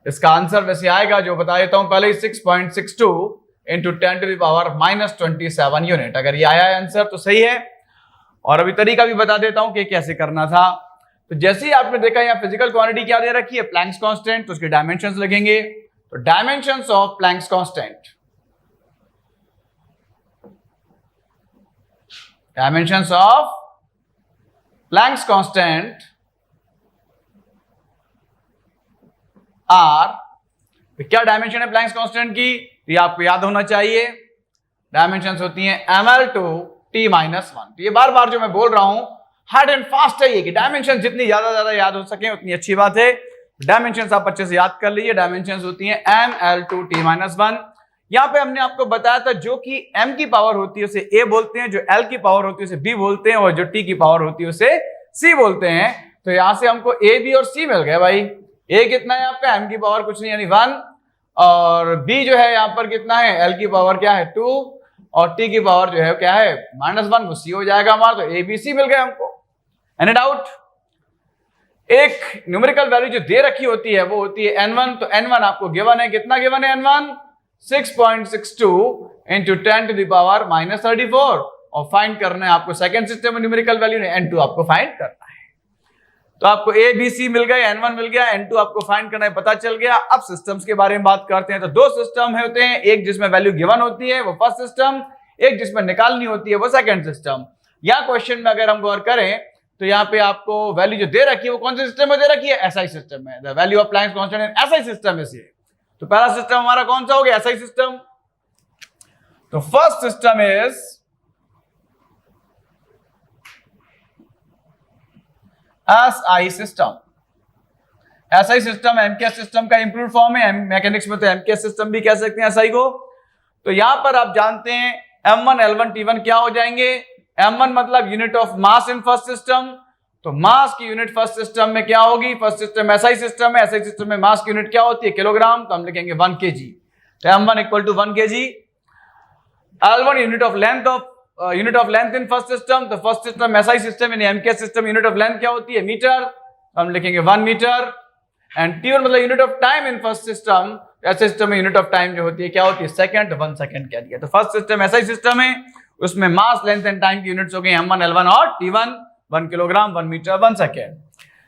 इसका आंसर वैसे आएगा, जो बता देता हूं पहले, 6.62 into 10 to the power -27 unit. अगर ये आया है आंसर तो सही है। और अभी तरीका भी बता देता हूं कि कैसे करना था। तो जैसे ही आपने देखा यहाँ फिजिकल क्वांटिटी क्या दे रखी है, प्लैंक्स कांस्टेंट, तो उसके डायमेंशंस लगेंगे। तो dimensions of Planck's constant, dimensions of Planck's constant are, तो क्या डायमेंशन है प्लैंक्स कांस्टेंट की, तो ये आपको याद होना चाहिए। डायमेंशंस होती हैं ml/t-1। तो ये बार बार जो मैं बोल रहा हूं हार्ड एंड फास्ट है ये कि डायमेंशन जितनी ज्यादा याद हो सके उतनी अच्छी बात है। डायमेंशंस आप अच्छे से याद कर लीजिए। डायमेंशंस होती हैं ml/t-1। यहां पे हमने आपको बताया था जो कि m की पावर होती है उसे a बोलते हैं, जो l की पावर होती है उसे b बोलते हैं और जो t की पावर होती है उसे c बोलते हैं। तो यहां से हमको a, b और c मिल गए भाई। a कितना है आपका, m की पावर कुछ नहीं यानी 1, और b जो है यहां पर कितना है, l की पावर क्या है 2, और t की पावर जो है क्या है -1, वो c हो जाएगा हमारा। तो a, b, c मिल गए हमको। Any doubt? एक न्यूमेरिकल वैल्यू जो दे रखी होती है वो होती है n1। तो n1 आपको गिवन है, कितना गिवन है n1, 6.62 into 10 to the power -34, और फाइंड करना है आपको सेकंड सिस्टम में न्यूमेरिकल वैल्यू ने n2 आपको फाइंड करना है। तो आपको a, b, c मिल गए, n1 मिल गया, n2 आपको फाइंड करना है, पता चल गया। अब सिस्टम्स के बारे में बात करते हैं। तो दो सिस्टम होते हैं, एक जिसमें वैल्यू गिवन होती है वो फर्स्ट सिस्टम, एक जिसमें निकालनी होती है वो सेकंड सिस्टम। यहाँ क्वेश्चन में अगर हम गौर करें तो यहाँ पे आपको वैल्यू जो दे रखी है वो कौन से सिस्टम में दे रखी है, एसआई सिस्टम में। The value of Planck's constant in SI system है। तो पहला सिस्टम हमारा कौन सा हो गया, एसआई सिस्टम। तो first system is SI system. SI system MKS system का इंप्रूव्ड फॉर्म है। मैकेनिक्स में तो एमकेएस सिस्टम भी कह सकते हैं एसआई को। तो यहां पर आप जानते हैं m1 l1 t1 क्या हो जाएंगे। m1 मतलब unit of mass in first system. तो मास की यूनिट फर्स्ट सिस्टम में क्या होगी, फर्स्ट सिस्टम एसआई सिस्टम है, एसआई सिस्टम में मास की यूनिट क्या होती है, किलोग्राम। तो हम लिखेंगे 1 kg। तो m1 = 1 kg। l1 unit of length in first system. तो फर्स्ट सिस्टम एसआई सिस्टम यानी MKS system unit of length क्या होती है, मीटर। तो हम लिखेंगे 1 मीटर। एंड t1 मतलब unit of time in first system. SI system में यूनिट ऑफ टाइम जो होती है क्या होती है, सेकंड। 1 सेकंड कह दिया। तो फर्स्ट सिस्टम एसआई सिस्टम है, उसमें मास, लेंथ एंड टाइम की यूनिट्स हो गई m1 l1 और t1, 1 kilogram, 1 metre, 1 second.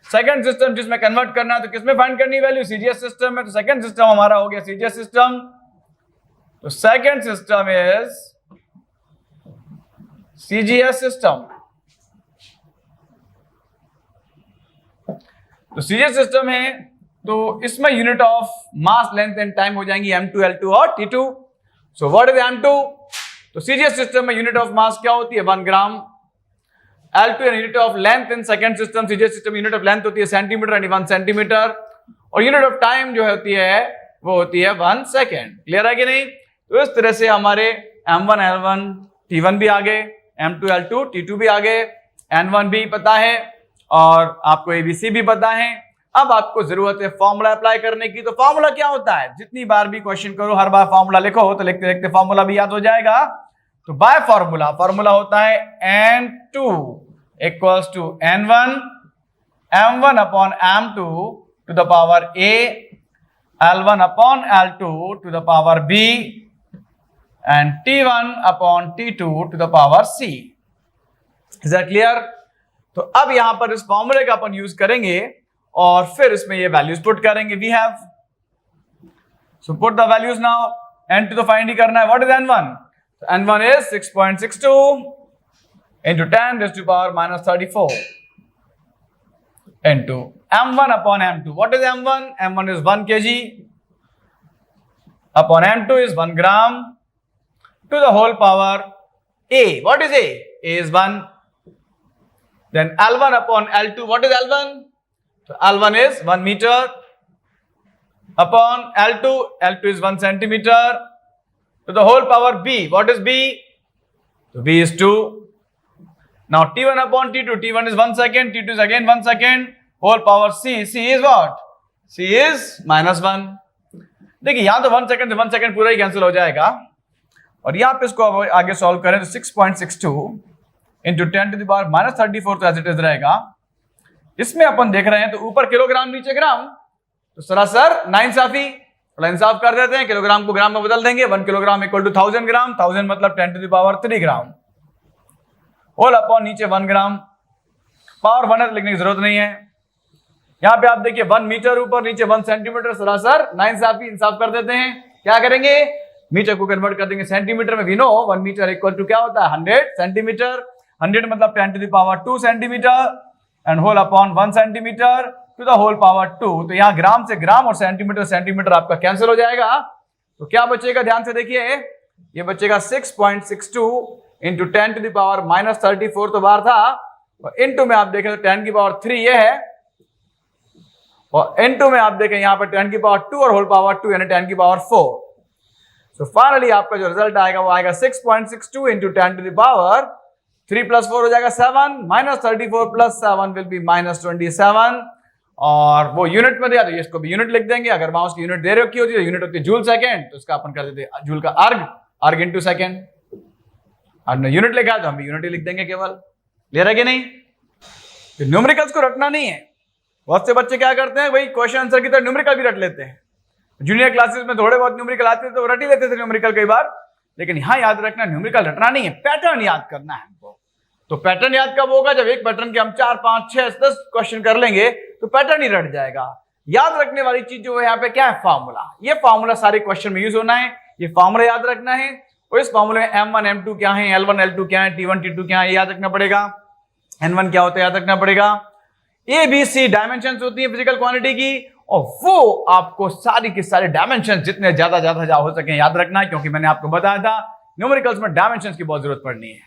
Second system जिसमें कन्वर्ट करना है तो किसमें फाइंड करनी वैल्यू, सीजीएस सिस्टम में। तो सेकंड सिस्टम हमारा हो गया सीजीएस सिस्टम। तो second system is CGS system. तो सीजीएस सिस्टम है तो इसमें unit of mass, length and time हो जाएंगी m2 l2 और t2। So what is m2। तो सीजीएस सिस्टम में यूनिट ऑफ मास क्या होती है, 1 ग्राम। L2 unit of length in second system, CJ system unit of length होती है सेंटीमीटर एंड 1 सेंटीमीटर, और यूनिट ऑफ टाइम जो होती है वो होती है 1 सेकेंड। क्लियर है कि नहीं? तो इस तरह से हमारे M1 L1 T1 भी आ गए, M2 L2 T2 भी आ गए, N1 भी पता है और आपको ABC भी पता है। अब आपको जरूरत है फॉर्मूला अप्लाई करने की। तो फॉर्मूला क्या होता है? जितनी बार भी क्वेश्चन करो हर बार फॉर्मूला लिखो, तो लिखते लिखते फॉर्मूला भी याद हो जाएगा। तो बाय फॉर्मूला, फॉर्मूला होता है N2 equals to N1 M1 upon M2 to the power A, L1 upon L2 to the power B and T1 upon T2 to the power C। Is that clear? तो अब यहां पर इस फॉर्मूले का अपन use करेंगे और फिर इसमें ये वैल्यूज पुट करेंगे। We have so put the values now. N2 तो फाइंड ही करना है। What is N1? N1 is 6.62 into 10 raised to power minus 34 into M1 upon M2. What is M1? M1 is 1 kg upon M2 is 1 gram to the whole power A. What is A? A is 1. Then L1 upon L2. What is L1? So L1 is 1 meter upon L2. L2 is 1 centimeter to the whole power B. What is B? So B is 2. Now T1 upon T2. T1 is 1 second. T2 is again 1 second. Whole power C. C is what? C is -1. देखिए यहां तो 1 second से 1 second पूरा ही cancel हो जाएगा, और यहां पे इसको आगे सॉल्व करें तो 6.62 इंटू 10 टू द पावर -34 तो एज इट इज रहेगा। इसमें अपन देख रहे हैं तो ऊपर किलोग्राम नीचे ग्राम, तो सरासर नाइंसाफी, थोड़ा इंसाफ कर देते हैं, किलोग्राम को ग्राम में बदल देंगे। 1 किलोग्राम इक्वल टू 1000 ग्राम, 1000 मतलब 10 to the power 3 gram, whole upon नीचे 1 ग्राम, पावर 1 लिखने की जरूरत नहीं है। यहां पे आप देखिए 1 मीटर ऊपर नीचे 1 सेंटीमीटर, सरासर नाइंसाफी, इंसाफ कर देते हैं। क्या करेंगे? मीटर को कन्वर्ट कर देंगे सेंटीमीटर में। We know 1 metre equal to क्या होता है? 100 सेंटीमीटर। 100 मतलब 10 to the power 2 centimetre and whole upon 1 centimetre to the whole power 2। तो यहाँ ग्राम से ग्राम और सेंटीमीटर सेंटीमीटर आपका कैंसिल हो जाएगा। तो क्या बचेगा? ध्यान से देखिए, ये बचेगा 6.62 इंटू 10 टू द पावर -34 तो बाहर था, और इंटू में आप देखें तो 10 की पावर 3 ये है, और इंटू में आप देखें यहाँ पर 10 की पावर 2 और होल पावर 2 यानी 10 की पावर 4। सो फाइनली आपका जो रिजल्ट आएगा वो आएगा 6.62 इंटू 10 टू द पावर 3 + 4 हो जाएगा 7, -34 + 7 विल बी -27, और वो यूनिट में दिया तो इसको भी यूनिट लिख देंगे। अगर वहां उसकी यूनिट दे रखी होती है तो यूनिट होती है जूल सेकेंड, तो इसका अपन कर देते जूल का अर्ग इंटू सेकेंड। और यूनिट लिखा है तो हम भी यूनिट ही लिख देंगे केवल। क्लियर है कि नहीं? तो न्यूमेरिकल्स को रटना नहीं है। बहुत से बच्चे क्या करते हैं, वही क्वेश्चन आंसर की तरह न्यूमेरिकल भी रट लेते हैं। जूनियर क्लासेस में थोड़े बहुत न्यूमेरिकल आते थे तो रट ही लेते थे न्यूमेरिकल कई बार, लेकिन यहां याद रखना न्यूमेरिकल रटना नहीं है, पैटर्न याद करना है हमको। तो पैटर्न याद कब होगा? जब एक पैटर्न के हम 4, 5, 6, 10 क्वेश्चन कर लेंगे तो पैटर्न ही रट जाएगा। याद रखने वाली चीज जो है यहाँ पे क्या है? फॉर्मूला। ये फॉर्मूला सारे क्वेश्चन में यूज होना है, ये फॉर्मूला याद रखना है। और इस फॉर्मूले में M1 M2 क्या है, L1 L2 क्या है, T1 T2 क्या है, ये याद रखना पड़ेगा। N1 क्या होता है याद रखना पड़ेगा। ABC डायमेंशंस होती है फिजिकल क्वांटिटी की, और वो आपको सारी की सारी डायमेंशन जितने ज्यादा हो सके याद रखना है, क्योंकि मैंने आपको बताया था न्यूमेरिकल्स में डायमेंशंस की बहुत जरूरत पड़नी है।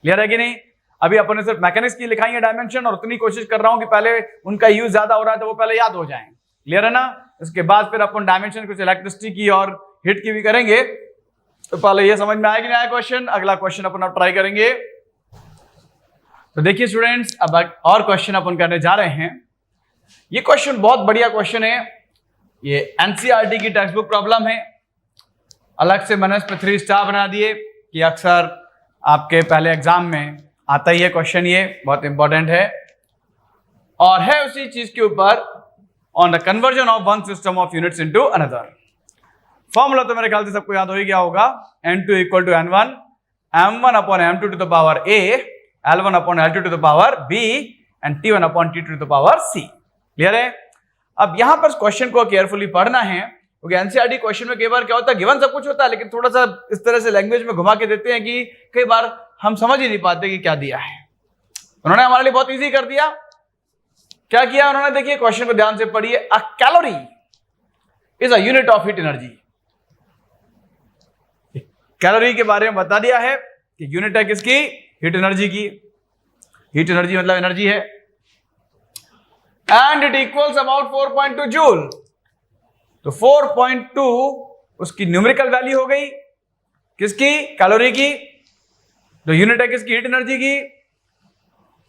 क्लियर है कि नहीं? अभी अपन ने सिर्फ मैकेनिक्स की लिखाई है डायमेंशन, और उतनी कोशिश कर रहा हूं कि पहले उनका यूज ज्यादा हो रहा है तो वो पहले याद हो जाएं। क्लियर है ना? इसके बाद फिर अपन डायमेंशन कुछ इलेक्ट्रिसिटी की और हीट की भी करेंगे। तो पहले ये समझ में आया कि नहीं आया क्वेश्चन? अगला क्वेश्चन अपन अब ट्राई करेंगे। तो देखिए स्टूडेंट्स, अब और क्वेश्चन अपन करने जा रहे हैं। ये क्वेश्चन बहुत बढ़िया क्वेश्चन है, ये एनसीईआरटी की टेक्स्ट बुक प्रॉब्लम है। अलग से मैंने इस पर 3 स्टार बना दिए कि अक्सर आपके पहले एग्जाम में आता ही है क्वेश्चन, ये बहुत इंपॉर्टेंट है, और है उसी चीज के ऊपर on the conversion of one system of units into another. Formula तो मेरे ख्याल से सबको याद हो ही गया होगा। N2 equal to N1 M1 upon M2 to the power A, L1 upon L2 to the power B and T1 upon T2 to the power C। Clear है? अब यहां पर क्वेश्चन को केयरफुली पढ़ना है, क्योंकि एनसीईआरटी क्वेश्चन में कई बार क्या होता है, गिवन सब कुछ होता है, लेकिन थोड़ा सा इस तरह से लैंग्वेज में घुमा के देते हैं कि कई बार हम समझ ही नहीं पाते कि क्या दिया है। उन्होंने हमारे लिए बहुत इजी कर दिया। क्या किया उन्होंने? देखिए क्वेश्चन को ध्यान से पढ़िए। A calorie is a unit of heat energy. Calorie के बारे में बता दिया है कि यूनिट है किसकी? हीट एनर्जी की। हीट एनर्जी मतलब एनर्जी है, and it equals about 4.2 joule. तो 4.2 उसकी न्यूमेरिकल वैल्यू हो गई, किसकी? कैलोरी की। तो यूनिट है किसकी? हीट एनर्जी की।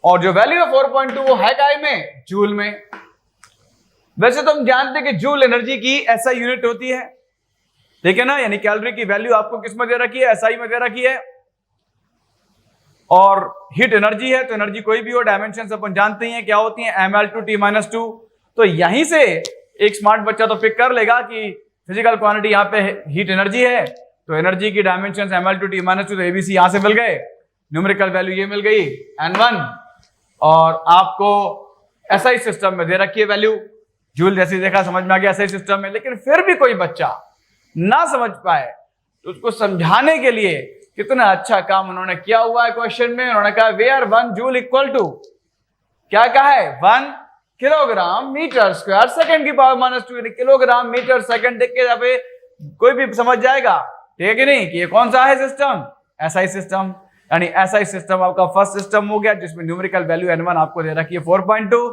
और जो वैल्यू है 4.2 वो है काय में? जूल में। वैसे तो हम जानते हैं कि जूल एनर्जी की ऐसा यूनिट होती है, ठीक है ना, यानी कैलोरी की वैल्यू आपको किस में दे रखी है? एसआई में दे रखी है। और हीट एनर्जी है तो एनर्जी कोई भी हो, डायमेंशन अपन जानते ही हैं क्या होती है, ml/t-2। तो यहीं से एक स्मार्ट बच्चा तो पिक कर लेगा कि फिजिकल क्वांटिटी यहाँ पे हीट एनर्जी है, तो एनर्जी की डायमेंशन ml/t-2, तो एबीसी यहां से मिल गए, न्यूमेरिकल वैल्यू ये मिल गई n1, और आपको एसआई सिस्टम में दे रखी है वैल्यू, जूल जैसे देखा समझ में आ गया एसआई सिस्टम में। लेकिन फिर भी कोई बच्चा ना समझ पाए तो उसको समझाने के लिए कितना अच्छा काम उन्होंने किया हुआ है क्वेश्चन में। उन्होंने कहा वेयर 1 जूल इक्वल टू, क्या कहा है? 1 किलोग्राम मीटर स्क्वायर सेकंड की पावर -2, यानी किलोग्राम मीटर सेकंड। देख के यहाँ पे कोई भी समझ जाएगा, ठीक है कि नहीं, कि ये कौन सा है सिस्टम? SI system. यानी एसआई सिस्टम आपका फर्स्ट सिस्टम हो गया जिसमें न्यूमेरिकल वैल्यू n1 आपको दे रखी है 4.2।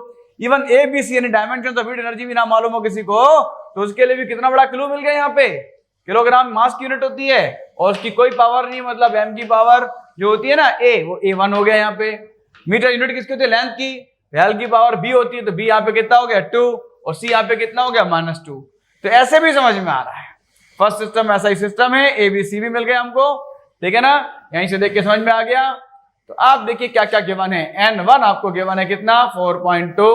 इवन एबीसी यानी डायमेंशन ऑफ हीट एनर्जी भी ना मालूम हो किसी को तो उसके लिए भी कितना बड़ा क्लू मिल गया यहाँ पे। किलोग्राम मास की यूनिट होती है और उसकी कोई पावर नहीं, मतलब m की पावर जो होती है ना a, वो a1 हो गया यहाँ पे। मीटर यूनिट किसकी होती है? लेंथ की। l की पावर b होती है तो b यहाँ पे कितना हो गया? 2, और c यहाँ पे कितना हो गया? -2। तो ऐसे भी समझ में आ रहा है, फर्स्ट सिस्टम ऐसा ही सिस्टम है, एबीसी भी मिल गया हमको, ठीक है ना, यहीं से देख के समझ में आ गया। तो आप देखिए क्या क्या गिवन है। n1 आपको गिवन है कितना? 4.2,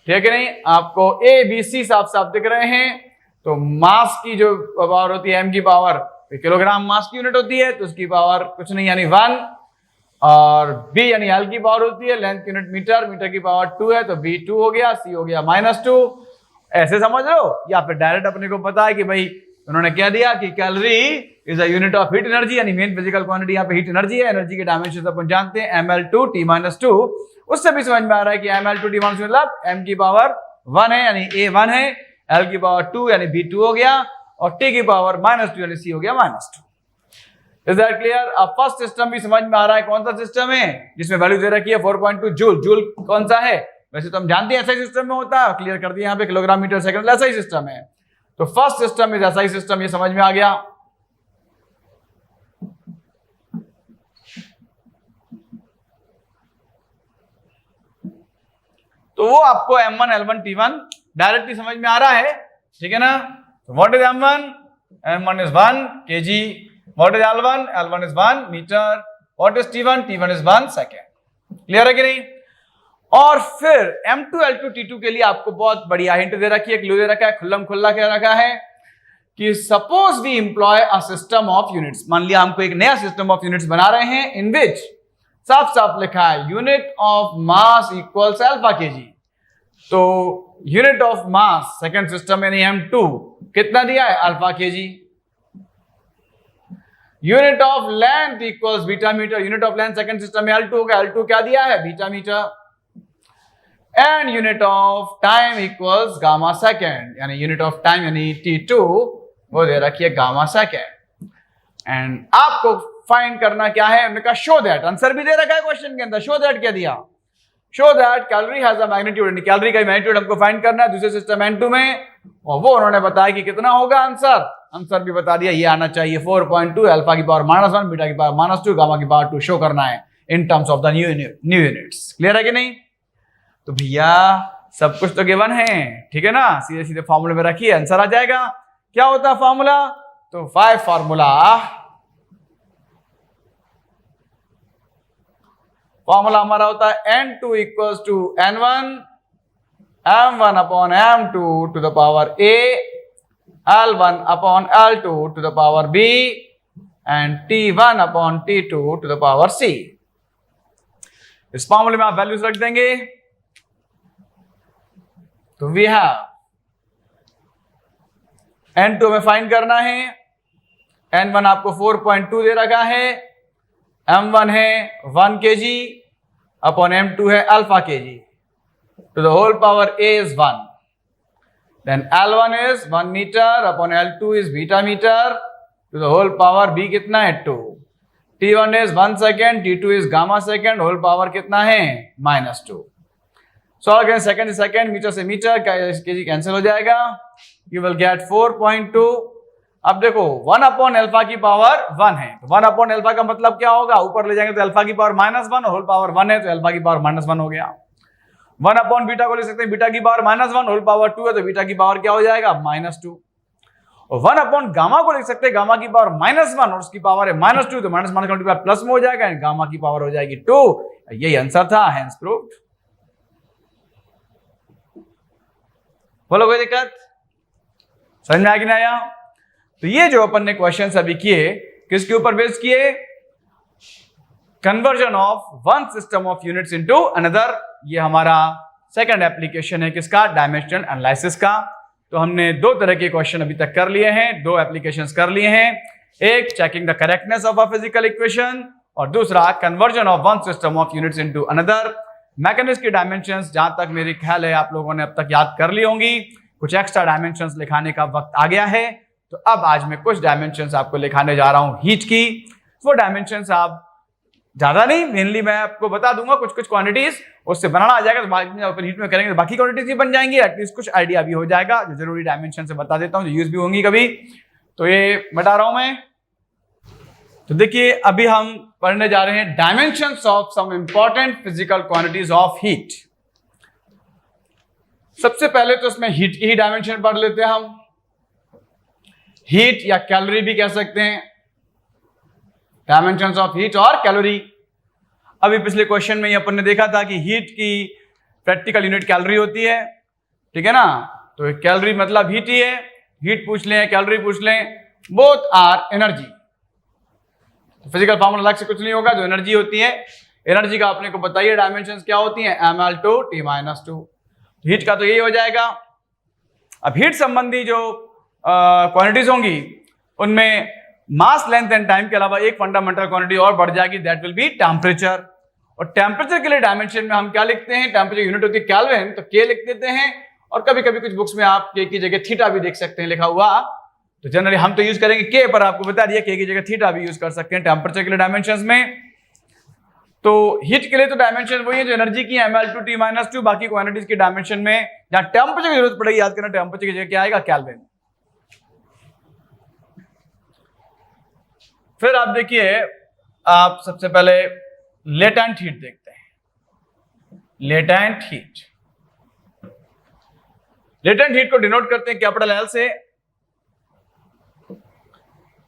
ठीक है नहीं, आपको ए बी सी साफ साफ दिख रहे हैं। तो मास की जो पावर होती है m की पावर, किलोग्राम मास की यूनिट होती है तो उसकी पावर कुछ नहीं यानी 1, और b यानी l की पावर होती है, लेंथ यूनिट मीटर, मीटर की पावर 2 है तो b 2 हो गया, c हो गया -2। ऐसे समझ लो, या फिर डायरेक्ट अपने को पता है कि भाई उन्होंने क्या दिया कि calorie is a unit of heat energy, यानी मेन फिजिकल क्वांटिटी यहाँ पे हीट एनर्जी है। एनर्जी के डायमेंशन अपन जानते हैं ml/t-2। उससे भी समझ में आ रहा है कि ml/t-2 मतलब m की पावर 1 है यानी a1 है, l की पावर 2 यानी b2 हो गया, और t की पावर -2 यानी c हो गया -2। Is that clear? अब फर्स्ट सिस्टम भी समझ में आ रहा है, कौन सा सिस्टम है जिसमें वैल्यू दे रखी है 4.2 जूल। जूल कौन सा है? वैसे तो हम जानते हैं एसआई सिस्टम में होता है, क्लियर कर दिया यहाँ पे, kilogram metre second SI system है। तो first system is SI system, ये समझ में आ गया। तो वो आपको m1 l1 t1 डायरेक्टली समझ में आ रहा है, ठीक है ना। What is m1? m1 is 1 kg। What is l1? l1 is 1 metre. What is t1? t1 is 1 second. Clear है कि नहीं? और फिर m2 l2 t2 के लिए आपको बहुत बढ़िया हिंट दे रखी है, क्लू दे रखा है, खुल्लम खुल्ला कह रखा है कि suppose we employ a system of units. मान लिया हमको एक नया सिस्टम ऑफ यूनिट्स बना रहे हैं इन विच साफ साफ लिखा है unit of mass equals alpha KG. तो unit of mass second system यानी m2 कितना दिया है? Alpha KG. Unit of length equals beta metre. Unit of length second system में L2 होगा, L2 क्या दिया है? Beta metre. And unit of time equals gamma second, यानी यूनिट ऑफ टाइम यानी T2 वो दे रखी है गामा सेकेंड। एंड आपको फाइंड करना क्या है? हमने कहा शो दैट, आंसर भी दे रखा है क्वेश्चन के अंदर। शो दैट क्या दिया? Show that calorie has a magnitude, calorie का मैग्नीट्यूड हमको फाइंड करना है दूसरे सिस्टम n2 में, और वो उन्होंने बताया कि कितना होगा आंसर। आंसर भी बता दिया, ये आना चाहिए 4.2, अल्फा की पावर -1, बीटा की पावर -2, गामा की पावर 2 शो करना है in terms of the new units. Clear है कि नहीं? तो भैया सब कुछ तो गिवन है, ठीक है ना, सीधे सीधे फॉर्मूले में रखिए, आंसर आ जाएगा। क्या होता है फॉर्मूला? तो 5 फॉर्मूला हमारा होता है n2 equals to n1 m1 upon m2 to the power a, l1 upon l2 to the power b and t1 upon t2 to the power c। इस फॉर्मूले में आप वैल्यूज रख देंगे तो वी हैव n2 में फाइंड करना है, n1 आपको 4.2 दे रखा है, m1 है 1 kg अपॉन m2 है alpha kg to the whole power a is 1, then l1 is 1 meter upon l2 is beta meter to the whole power b कितना है 2, T1 is 1 second, T2 is gamma second, whole power कितना है -2। Solve करें second से second, metre से metre, KG cancel हो जाएगा, you will gate 4.2। अब देखो 1 अपॉन अल्फा की पावर 1 है, तो 1 अपॉन अल्फा का मतलब क्या होगा, ऊपर ले जाएंगे तो अल्फा की पावर -1 और होल पावर 1 है तो अल्फा की पावर -1 हो गया। 1 अपॉन बीटा को ले सकते हैं, बीटा की पावर -1, होल पावर 2 है तो बीटा की पावर क्या हो जाएगा -2। और 1 अपॉन गामा को लिख सकते हैं, गामा की पावर -1 और उसकी पावर है -2, तो माइनस माइनस का प्लस में हो जाएगा, गामा की पावर हो जाएगी 2। यही आंसर था, हेंस प्रूव्ड। बोलो कोई दिक्कत, समझ में आ गया आया? तो ये जो अपन ने क्वेश्चंस अभी किए, किसके ऊपर बेस किए, conversion of one system of units into another. ये हमारा सेकंड एप्लीकेशन है किसका, डायमेंशन एनालिसिस का। तो हमने 2 तरह के क्वेश्चन अभी तक कर लिए हैं, 2 एप्लीकेशंस कर लिए हैं, एक checking the correctness of a physical equation और दूसरा conversion of one system of units into another. Mechanics की डायमेंशंस जहां तक मेरी ख्याल है आप लोगों ने अब तक याद कर ली होंगी, कुछ एक्स्ट्रा डायमेंशंस लिखाने का वक्त आ गया है। तो अब आज मैं कुछ डायमेंशंस आपको लिखाने जा रहा हूं हीट की। वो डायमेंशंस आप ज्यादा नहीं, मेनली मैं आपको बता दूंगा कुछ कुछ क्वांटिटीज, उससे बनाना आ जाएगा, तो बाद में अपन हीट में करेंगे तो बाकी क्वांटिटीज भी बन जाएंगी, एटलीस्ट कुछ आइडिया भी हो जाएगा। जो जरूरी डायमेंशन से बता देता हूं, जो यूज भी होंगी कभी, तो ये बता रहा हूं मैं। तो देखिए अभी हम पढ़ने जा रहे हैं dimensions of some important physical quantities of heat. सबसे पहले तो इसमें हीट की ही डायमेंशन पढ़ लेते हैं हम। हीट या कैलोरी भी कह सकते हैं, डायमेंशंस ऑफ हीट और कैलोरी। अभी पिछले क्वेश्चन में ही अपन ने देखा था कि हीट की प्रैक्टिकल यूनिट कैलोरी होती है, ठीक है ना। तो कैलोरी मतलब हीट ही है, हीट पूछ लें कैलोरी पूछ लें, both are energy. Physical formula अलग से कुछ नहीं होगा, जो एनर्जी होती है, एनर्जी का अपने को बताइए डायमेंशंस क्या होती हैं, ml2 T-2। हीट का तो यही हो जाएगा। अब हीट संबंधी जो क्वांटिटीज होंगी उनमें मास, लेंथ एंड टाइम के अलावा एक फंडामेंटल क्वांटिटी और बढ़ जाएगी, दैट विल बी टेम्परेचर। और टेम्परेचर के लिए डायमेंशन में हम क्या लिखते हैं, टेम्परेचर यूनिट होती है केल्विन, तो के लिख देते हैं। और कभी कभी कुछ बुक्स में आप के की जगह थीटा भी देख सकते हैं लिखा हुआ, तो जनरली हम तो यूज करेंगे के, पर आपको बता दिया के की जगह थीटा भी यूज कर सकते हैं टेम्परेचर के लिए डायमेंशंस में। तो हीट के लिए तो डायमेंशन वही है जो एनर्जी की, ml2 T-2। बाकी क्वांटिटीज की डायमेंशन में जहां टेम्परेचर की जरूरत पड़ेगी, याद करना टेम्परेचर की जगह क्या आएगा, केल्विन। फिर आप देखिए, आप सबसे पहले लेटेंट हीट देखते हैं। लेटेंट हीट, लेटेंट हीट को डिनोट करते हैं कैपिटल एल से,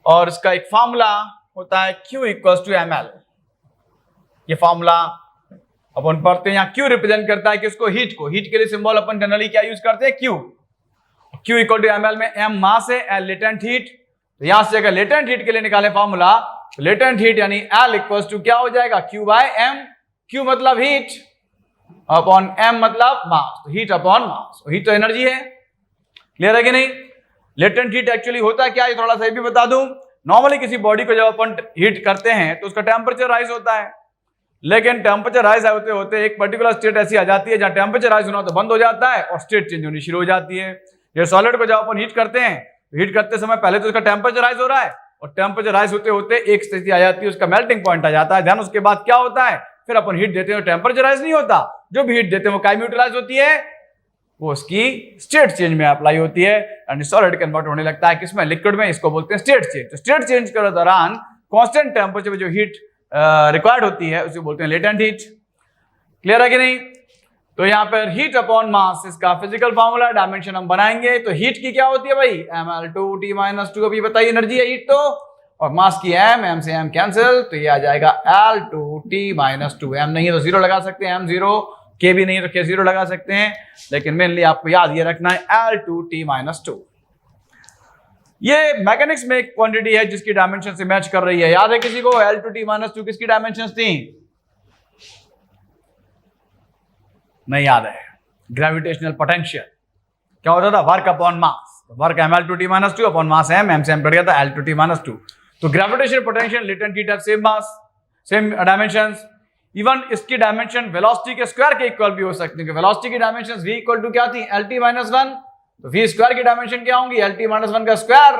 और इसका एक फॉर्मूला होता है Q इक्वल्स टू ml। ये फॉर्मूला अपन पढ़ते हैं, यहां Q रिप्रेजेंट करता है किसको, हीट को। हीट के लिए सिंबल अपन जनरली क्या यूज करते हैं, Q। Q equal to ml में m मास है, L लेटेंट हीट। तो यहां से अगर लेटेंट हीट के लिए निकाले फॉर्मूला, तो लेटेंट हीट यानी L इक्वल्स टू क्या हो जाएगा, Q बाय m। Q मतलब हीट अपॉन m मतलब मास, तो हीट अपॉन मास। हीट तो एनर्जी है, क्लियर है कि नहीं। लेटेंट हीट एक्चुअली होता है क्या, ये थोड़ा सा ये भी बता दूं। नॉर्मली किसी बॉडी को जब अपन हीट करते हैं तो उसका टेम्परेचर राइज होता है, लेकिन टेम्परेचर राइज होते होते एक पर्टिकुलर स्टेट ऐसी आ जाती है जहां टेम्परेचर राइज होना तो बंद हो जाता है और स्टेट चेंज होनी शुरू हो जाती है। ये सॉलिड को जब अपन हीट करते हैं, हीट करते समय पहले तो उसका टेम्परेचर राइज हो रहा है, और टेम्परेचर राइज होते होते एक स्थिति आ जाती है, उसका मेल्टिंग पॉइंट आ जाता है। ध्यान, उसके बाद क्या होता है, फिर अपन हीट देते हैं, टेम्परेचर राइज नहीं होता, जो भी हीट देते हैं वो काई में यूटिलाइज होती है, वो उसकी स्टेट चेंज में अप्लाई होती है, एंड सॉलिड कन्वर्ट होने लगता है किसमें, लिक्विड में। इसको बोलते हैं स्टेट चेंज। तो स्टेट चेंज के दौरान कांस्टेंट टेम्परेचर में जो हीट रिक्वायर्ड होती है उसे बोलते हैं लेटेंट हीट। क्लियर है कि नहीं। तो यहां पर हीट अपॉन मास, इसका फिजिकल फॉर्मूला, डायमेंशन हम बनाएंगे। तो हीट की क्या होती है भाई, ml2 T-2। अभी बताइए, एनर्जी है हीट तो, और मास की m से m कैंसिल, तो ये आ जाएगा L2 T-2। m नहीं है तो जीरो लगा सकते हैं, m जीरो, के भी नहीं रखे जीरो लगा सकते हैं, लेकिन मेनली आपको याद ये रखना है L2 T-2। ये मैकेनिक्स में एक क्वांटिटी है जिसकी डायमेंशन से मैच कर रही है। याद है किसी को, L2 T-2 किसकी डायमेंशंस थी, नहीं याद है, ग्रेविटेशनल पोटेंशियल। क्या होता था, work upon mass. Work ml2 T-2 upon mass m से m कट गया था L2 T-2। तो gravitational potential, latent heat have same mass, same dimensions. Even इसकी डायमेंशन वेलोसिटी के स्क्वायर के इक्वल भी हो सकती है। वेलोसिटी की डायमेंशंस v इक्वल टू क्या थी, LT-1, तो v स्क्वायर की डायमेंशन क्या होंगी, LT-1 का स्क्वायर।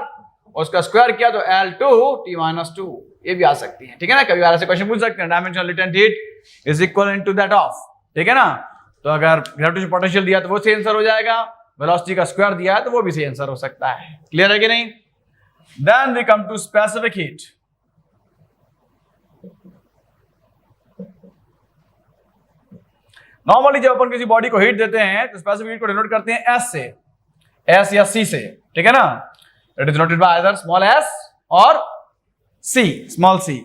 उसका स्क्वायर किया तो L2T-2, ये भी आ सकती है, ठीक है ना। कभी बार ऐसे क्वेश्चन पूछ सकते हैं, dimension latent heat is equal to that of, ठीक है ना। तो अगर ग्रेविटेशनल पोटेंशियल दिया तो वो सही आंसर हो जाएगा, वेलोसिटी का स्क्वायर दिया है तो वो भी सही आंसर हो सकता है। क्लियर है कि नहीं? Then we come to specific heat. Normally जब अपन किसी बॉडी को हीट देते हैं तो स्पेसिफिक हीट को डिनोट करते हैं एस से, एस या सी से, ठीक है ना। It is denoted by either small S और सी, स्मॉल सी।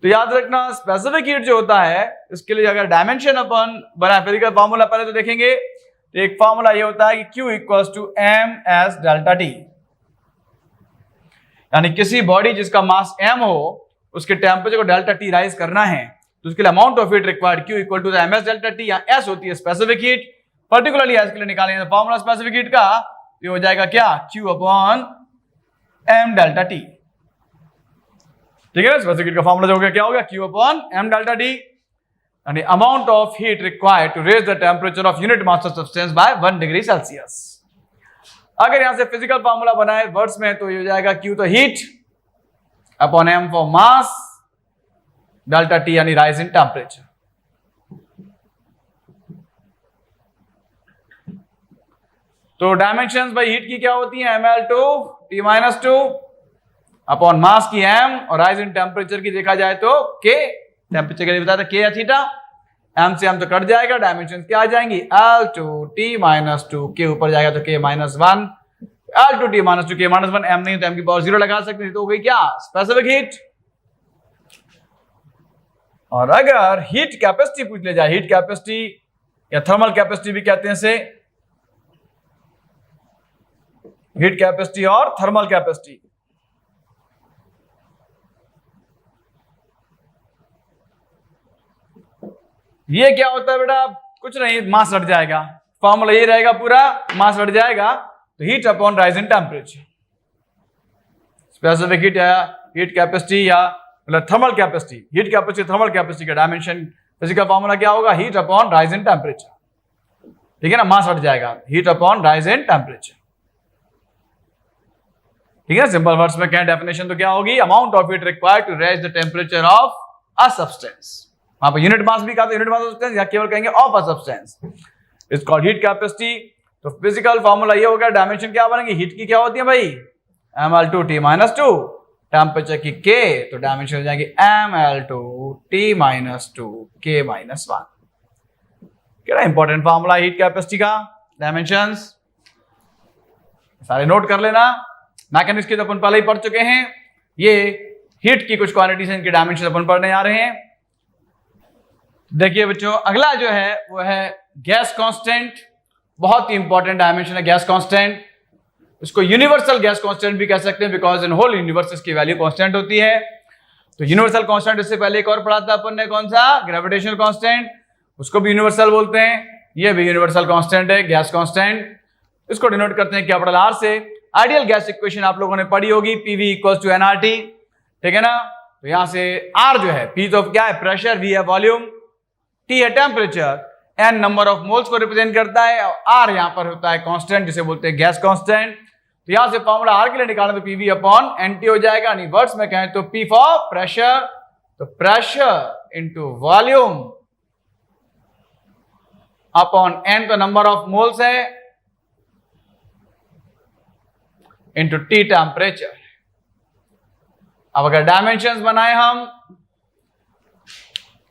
तो याद रखना स्पेसिफिक हीट जो होता है इसके लिए अगर डायमेंशन अपन बनाए, फिजिकल फार्मूला पहले तो देखेंगे। तो एक फार्मूला ये होता है कि Q equals to ms delta T, यानी किसी बॉडी जिसका मास m हो उसके टेम्परेचर को डेल्टा T राइज करना है तो उसके लिए amount of heat required Q equal to ms delta T, या S होती है स्पेसिफिक हीट। पर्टिकुलरली S के लिए निकालेंगे तो फार्मूला स्पेसिफिक हीट का ये हो जाएगा क्या, Q upon m delta T, ठीक है ना। स्पेसिफिक हीट का फार्मूला जो हो गया क्या हो गया, Q upon m delta T, यानी amount of heat required to raise the temperature of unit mass of substance by 1 degree Celsius. अगर यहां से फिजिकल फार्मूला बनाए वर्ड्स में तो ये हो जाएगा Q तो heat upon m for mass delta T यानी राइज इन टेम्परेचर। तो डायमेंशंस भाई हीट की क्या होती है, ml2T-2 अपॉन मास की m और राइज इन टेम्परेचर की देखा जाए तो K, टेम्परेचर के लिए बताया था K या थीटा, m से m तो कट जाएगा, डायमेंशन क्या आ जाएंगी L2T-2, K ऊपर जाएगा तो K-1, L2T-2 K-1, m नहीं तो m की पावर 0 लगा सकते हैं, तो हो गई क्या स्पेसिफिक हीट। और अगर हीट कैपेसिटी पूछ ले जाए, हीट कैपेसिटी या थर्मल कैपेसिटी भी कहते हैं इसे, हीट कैपेसिटी और थर्मल कैपेसिटी, ये क्या होता है बेटा, कुछ नहीं, मास हट जाएगा, फॉर्मूला ये रहेगा पूरा, मास हट जाएगा तो heat upon rise in temperature. Specific heat या हीट कैपेसिटी या मतलब thermal capacity, heat capacity thermal capacity का डायमेंशन फिजिकल फॉर्मूला क्या होगा, heat upon rise in temperature, ठीक है ना। मास हट जाएगा, heat upon rise in temperature, ठीक है। सिंपल वर्ड्स में क्या डेफिनेशन तो क्या होगी, amount of heat required to raise the temperature of a substance. वहां पर यूनिट मास भी कहा, यूनिट मास ऑफ सब्सटेंस, या केवल कहेंगे of a substance, it's called heat capacity. तो फिजिकल फार्मूला ये हो गया, डायमेंशन क्या बनेंगे, हीट की क्या होती है भाई, ml2T-2, टेम्परेचर की K, तो डायमेंशन हो जाएगी ml2T-2 K-1। क्या इंपॉर्टेंट फार्मूला हीट कैपेसिटी का, डायमेंशंस सारे नोट कर लेना। मैकेनिक्स की तो अपन पहले ही पढ़ चुके हैं, ये हीट की कुछ क्वांटिटीज इनके डायमेंशन अपन पढ़ने आ रहे हैं। देखिए बच्चों, अगला जो है वो है गैस कांस्टेंट, बहुत ही इंपॉर्टेंट डायमेंशन है गैस कांस्टेंट। इसको यूनिवर्सल गैस कांस्टेंट भी कह सकते हैं, बिकॉज इन होल यूनिवर्स इसकी वैल्यू कांस्टेंट होती है। तो यूनिवर्सल कांस्टेंट, इससे पहले एक और पढ़ा था अपन ने, कौन सा, ग्रेविटेशनल कांस्टेंट, उसको भी यूनिवर्सल बोलते हैं। ये भी यूनिवर्सल कांस्टेंट है, गैस कांस्टेंट। इसको डिनोट करते हैं कैपिटल आर से। आइडियल गैस इक्वेशन आप लोगों ने पढ़ी होगी, PV इक्वल्स टू nRT, ठीक है ना। तो यहां से R जो है, P तो क्या है, प्रेशर, V है वॉल्यूम, T है temperature, N number of moles को रिप्रेजेंट करता है, और R यहां पर होता है कांस्टेंट, जिसे बोलते हैं गैस कांस्टेंट। तो यहां से फॉर्मूला R के लिए निकालना तो PV अपॉन NT हो जाएगा, यानी वर्ड्स में कहें तो P फॉर प्रेशर, तो pressure into volume upon N तो नंबर ऑफ मोल्स है इनटू T टेम्परेचर। अब अगर डायमेंशंस बनाए हम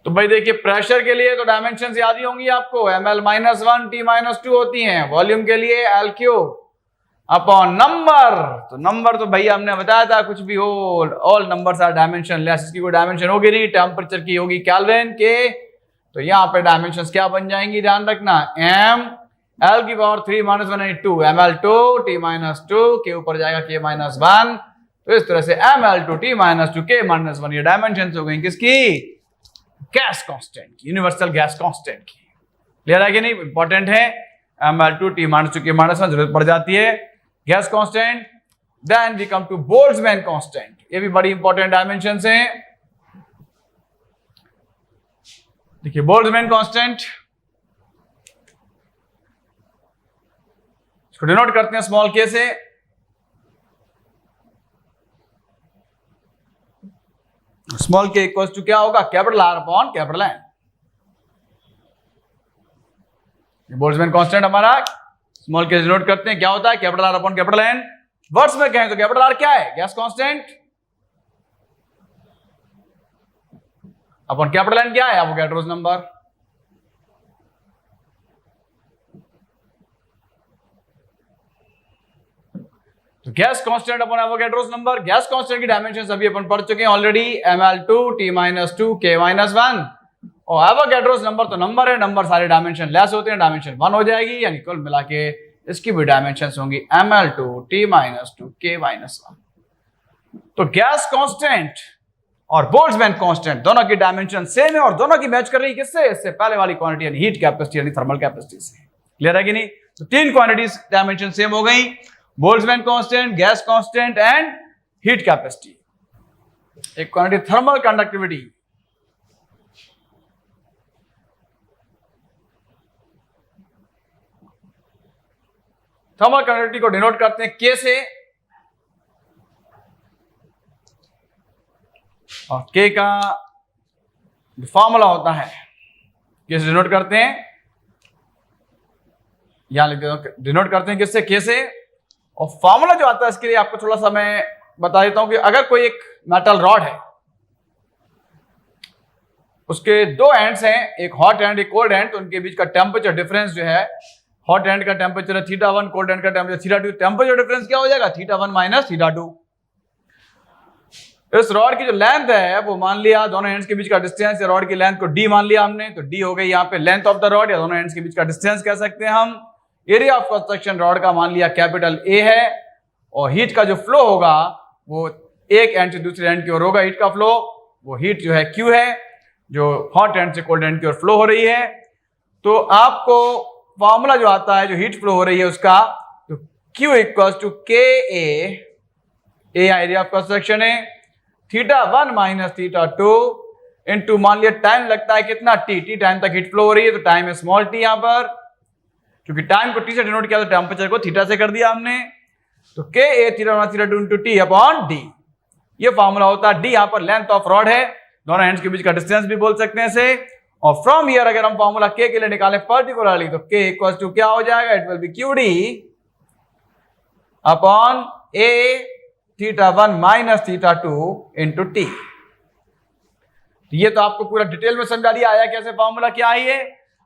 तो भाई देखिए, प्रेशर के लिए तो डायमेंशंस याद ही होंगी आपको, ml-1 T-2 होती हैं, वॉल्यूम के लिए L3 अपॉन नंबर। तो नंबर तो भैया हमने बताया था, कुछ भी हो, all numbers are dimensionless, इसकी कोई डायमेंशन होगी नहीं, टेम्परेचर की होगी केल्विन के। तो यहां पे डायमेंशंस क्या बन जाएंगी, ध्यान रखना, m L की पावर 3 - 1 2 ml2 T-2 के ऊपर जाएगा K-1। तो इस तरह से ml2 T-2 K-1 ये डायमेंशंस हो गई किसकी, गैस कांस्टेंट की, यूनिवर्सल गैस कांस्टेंट की। क्लियर है कि नहीं, इंपॉर्टेंट है, ml2 T-2 K-1 जरूरत पड़ जाती है gas constant. Then we come to Boltzmann constant, ये भी बड़ी इंपॉर्टेंट डायमेंशंस हैं। देखिए बोल्ट्जमैन कांस्टेंट, इसको डिनोट करते हैं स्मॉल k से। स्मॉल के इक्वल्स टू क्या होगा, capital R upon capital N. Boltzmann constant हमारा स्मॉल के डिनोट करते हैं क्या होता है, capital R upon capital N. Words में कहें तो कैपिटल आर क्या है, gas constant, upon capital N क्या है, एवोगैड्रोस नंबर। तो gas constant upon Avogadro's number. Gas constant की डायमेंशन अभी अपन पढ़ चुके हैं ऑलरेडी, ml2 t-2 k-1 और एवोगैड्रोस नंबर तो नंबर है, नंबर सारे डायमेंशन लेस होते हैं, डायमेंशन 1 हो जाएगी, यानी कुल मिला के इसकी भी डायमेंशन होंगी ml2 t-2 k-1। तो गैस कांस्टेंट और बोल्ट्जमैन कांस्टेंट दोनों की डायमेंशन सेम है और दोनों की मैच कर रही है किससे, इससे पहले वाली क्वांटिटी यानी हीट कैपेसिटी यानी थर्मल कैपेसिटी से। क्लियर है कि नहीं? तो तीन क्वांटिटीज डायमेंशन सेम हो गई, Boltzmann constant, gas constant and heat capacity. एक quantity thermal conductivity, thermal conductivity को डिनोट करते हैं के से, और के का फॉर्मूला होता है किससे डिनोट करते हैं, यहां लिख देता हूं, डिनोट करते हैं किससे, के से। और फॉर्मूला जो आता है इसके लिए आपको थोड़ा सा मैं बता देता हूं कि अगर कोई एक मेटल रॉड है, उसके दो एंड्स हैं, एक हॉट एंड एक कोल्ड एंड, तो उनके बीच का टेम्परेचर डिफरेंस जो है, हॉट एंड का टेम्परेचर है θ1, कोल्ड एंड का टेम्परेचर θ2, टेम्परेचर डिफरेंस क्या हो जाएगा, θ1 माइनस θ2। इस रॉड की जो लेंथ है वो मान लिया, दोनों एंड्स के बीच का डिस्टेंस, रॉड की लेंथ को d मान लिया हमने, तो d हो गई यहाँ पे लेंथ ऑफ द रॉड या दोनों एंड्स के बीच का डिस्टेंस कह सकते हैं हम। एरिया ऑफ कंस्ट्रक्शन रॉड का मान लिया कैपिटल A है, और हीट का जो फ्लो होगा वो एक एंड से दूसरे एंड की ओर होगा, हीट का फ्लो, वो हीट जो है Q है, जो हॉट एंड से कोल्ड एंड की ओर फ्लो हो रही है। तो आपको फॉर्मूला जो आता है जो हीट फ्लो हो रही है उसका, तो Q equals to Ka, A area of construction है, θ1 माइनस θ2 इंटू मान लिया टाइम लगता है कितना t टाइम तक हीट फ्लो हो रही है, तो टाइम है स्मॉल t यहां पर, क्योंकि टाइम को t से डिनोट किया तो टेम्परेचर को थीटा से कर दिया हमने, तो Ka θ1 into t upon d, ये फॉर्मूला होता है। d यहां पर लेंथ ऑफ रॉड है, दोनों एंड्स के बीच का डिस्टेंस भी बोल सकते हैं इसे। और फ्रॉम हियर अगर हम फॉर्मूला K के लिए निकालें पर्टिकुलरली, तो K इक्वल्स टू क्या हो जाएगा, it will be QD upon A θ1 minus θ2 into t। ये तो आपको पूरा डिटेल में समझा दिया आया कैसे फॉर्मूला क्या है।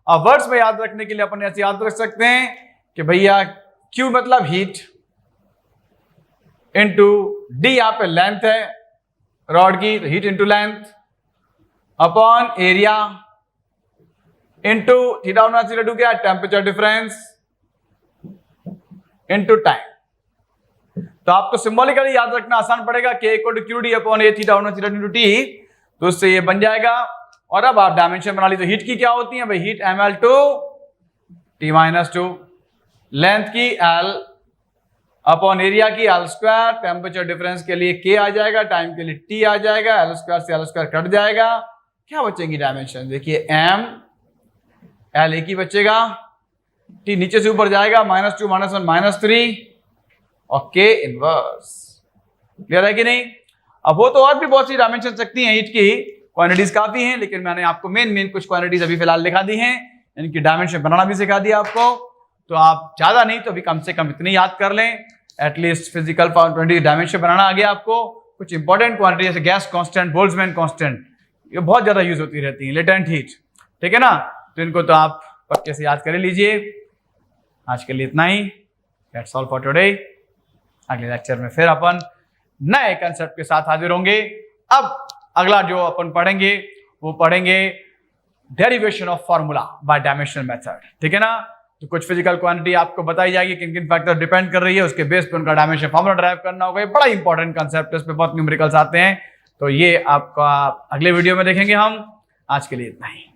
अब वर्ड्स में याद रखने के लिए अपन ऐसे याद रख सकते हैं कि भैया Q मतलब हीट इंटू D यहां पे लेंथ है रॉड की, तो heat into length upon area into θ1 और θ2 क्या, टेम्परेचर डिफरेंस इंटू टाइम। तो आपको सिंबॉलिकली याद रखना आसान पड़ेगा, K equal to QD upon A θ1 और θ2 इंटू T, तो उससे ये बन जाएगा। और अब आप डायमेंशन बना ली, तो हीट की क्या होती है भाई, हीट ml2 t-2, लेंथ की L अपॉन एरिया की L स्क्वायर, टेम्परेचर डिफरेंस के लिए K आ जाएगा, टाइम के लिए T आ जाएगा, L स्क्वायर से L स्क्वायर कट जाएगा, क्या बचेंगी डायमेंशन, देखिए m L एक ही बचेगा, T नीचे से ऊपर जाएगा, -2 -1 -3 और K इनवर्स। क्लियर है कि नहीं? अब वो तो और भी बहुत सी डायमेंशन सकती हैं, हीट की क्वांटिटीज काफी हैं, लेकिन मैंने आपको मेन कुछ क्वांटिटीज अभी फिलहाल दिखा दी हैं, इनकी डायमेंशन बनाना भी सिखा दिया आपको। तो आप ज्यादा नहीं तो अभी कम से कम इतनी याद कर लें, एटलीस्ट फिजिकल 20 डायमेंशन बनाना आ गया आपको। कुछ इंपॉर्टेंट क्वांटिटी जैसे गैस कांस्टेंट, बोल्ट्जमैन कांस्टेंट, ये बहुत ज्यादा यूज होती रहती है, लेटेंट हीट, ठीक है ना, तो इनको तो आप पक्के से याद कर लीजिए। आज के लिए इतना ही, दैट्स ऑल फॉर टुडे। अगले लेक्चर में फिर अपन नए कंसेप्ट के साथ हाजिर होंगे। अब अगला जो अपन पढ़ेंगे वो पढ़ेंगे derivation of formula by dimensional method, ठीक है ना। तो कुछ फिजिकल क्वांटिटी आपको बताई जाएगी किन किन फैक्टर डिपेंड कर रही है, उसके बेस पे उनका डायमेंशन फार्मूला ड्राइव करना होगा। बड़ा इंपॉर्टेंट कंसेप्ट है, इस पे बहुत न्यूमेरिकल्स आते हैं, तो ये आपका अगले वीडियो में देखेंगे हम। आज के लिए इतना ही।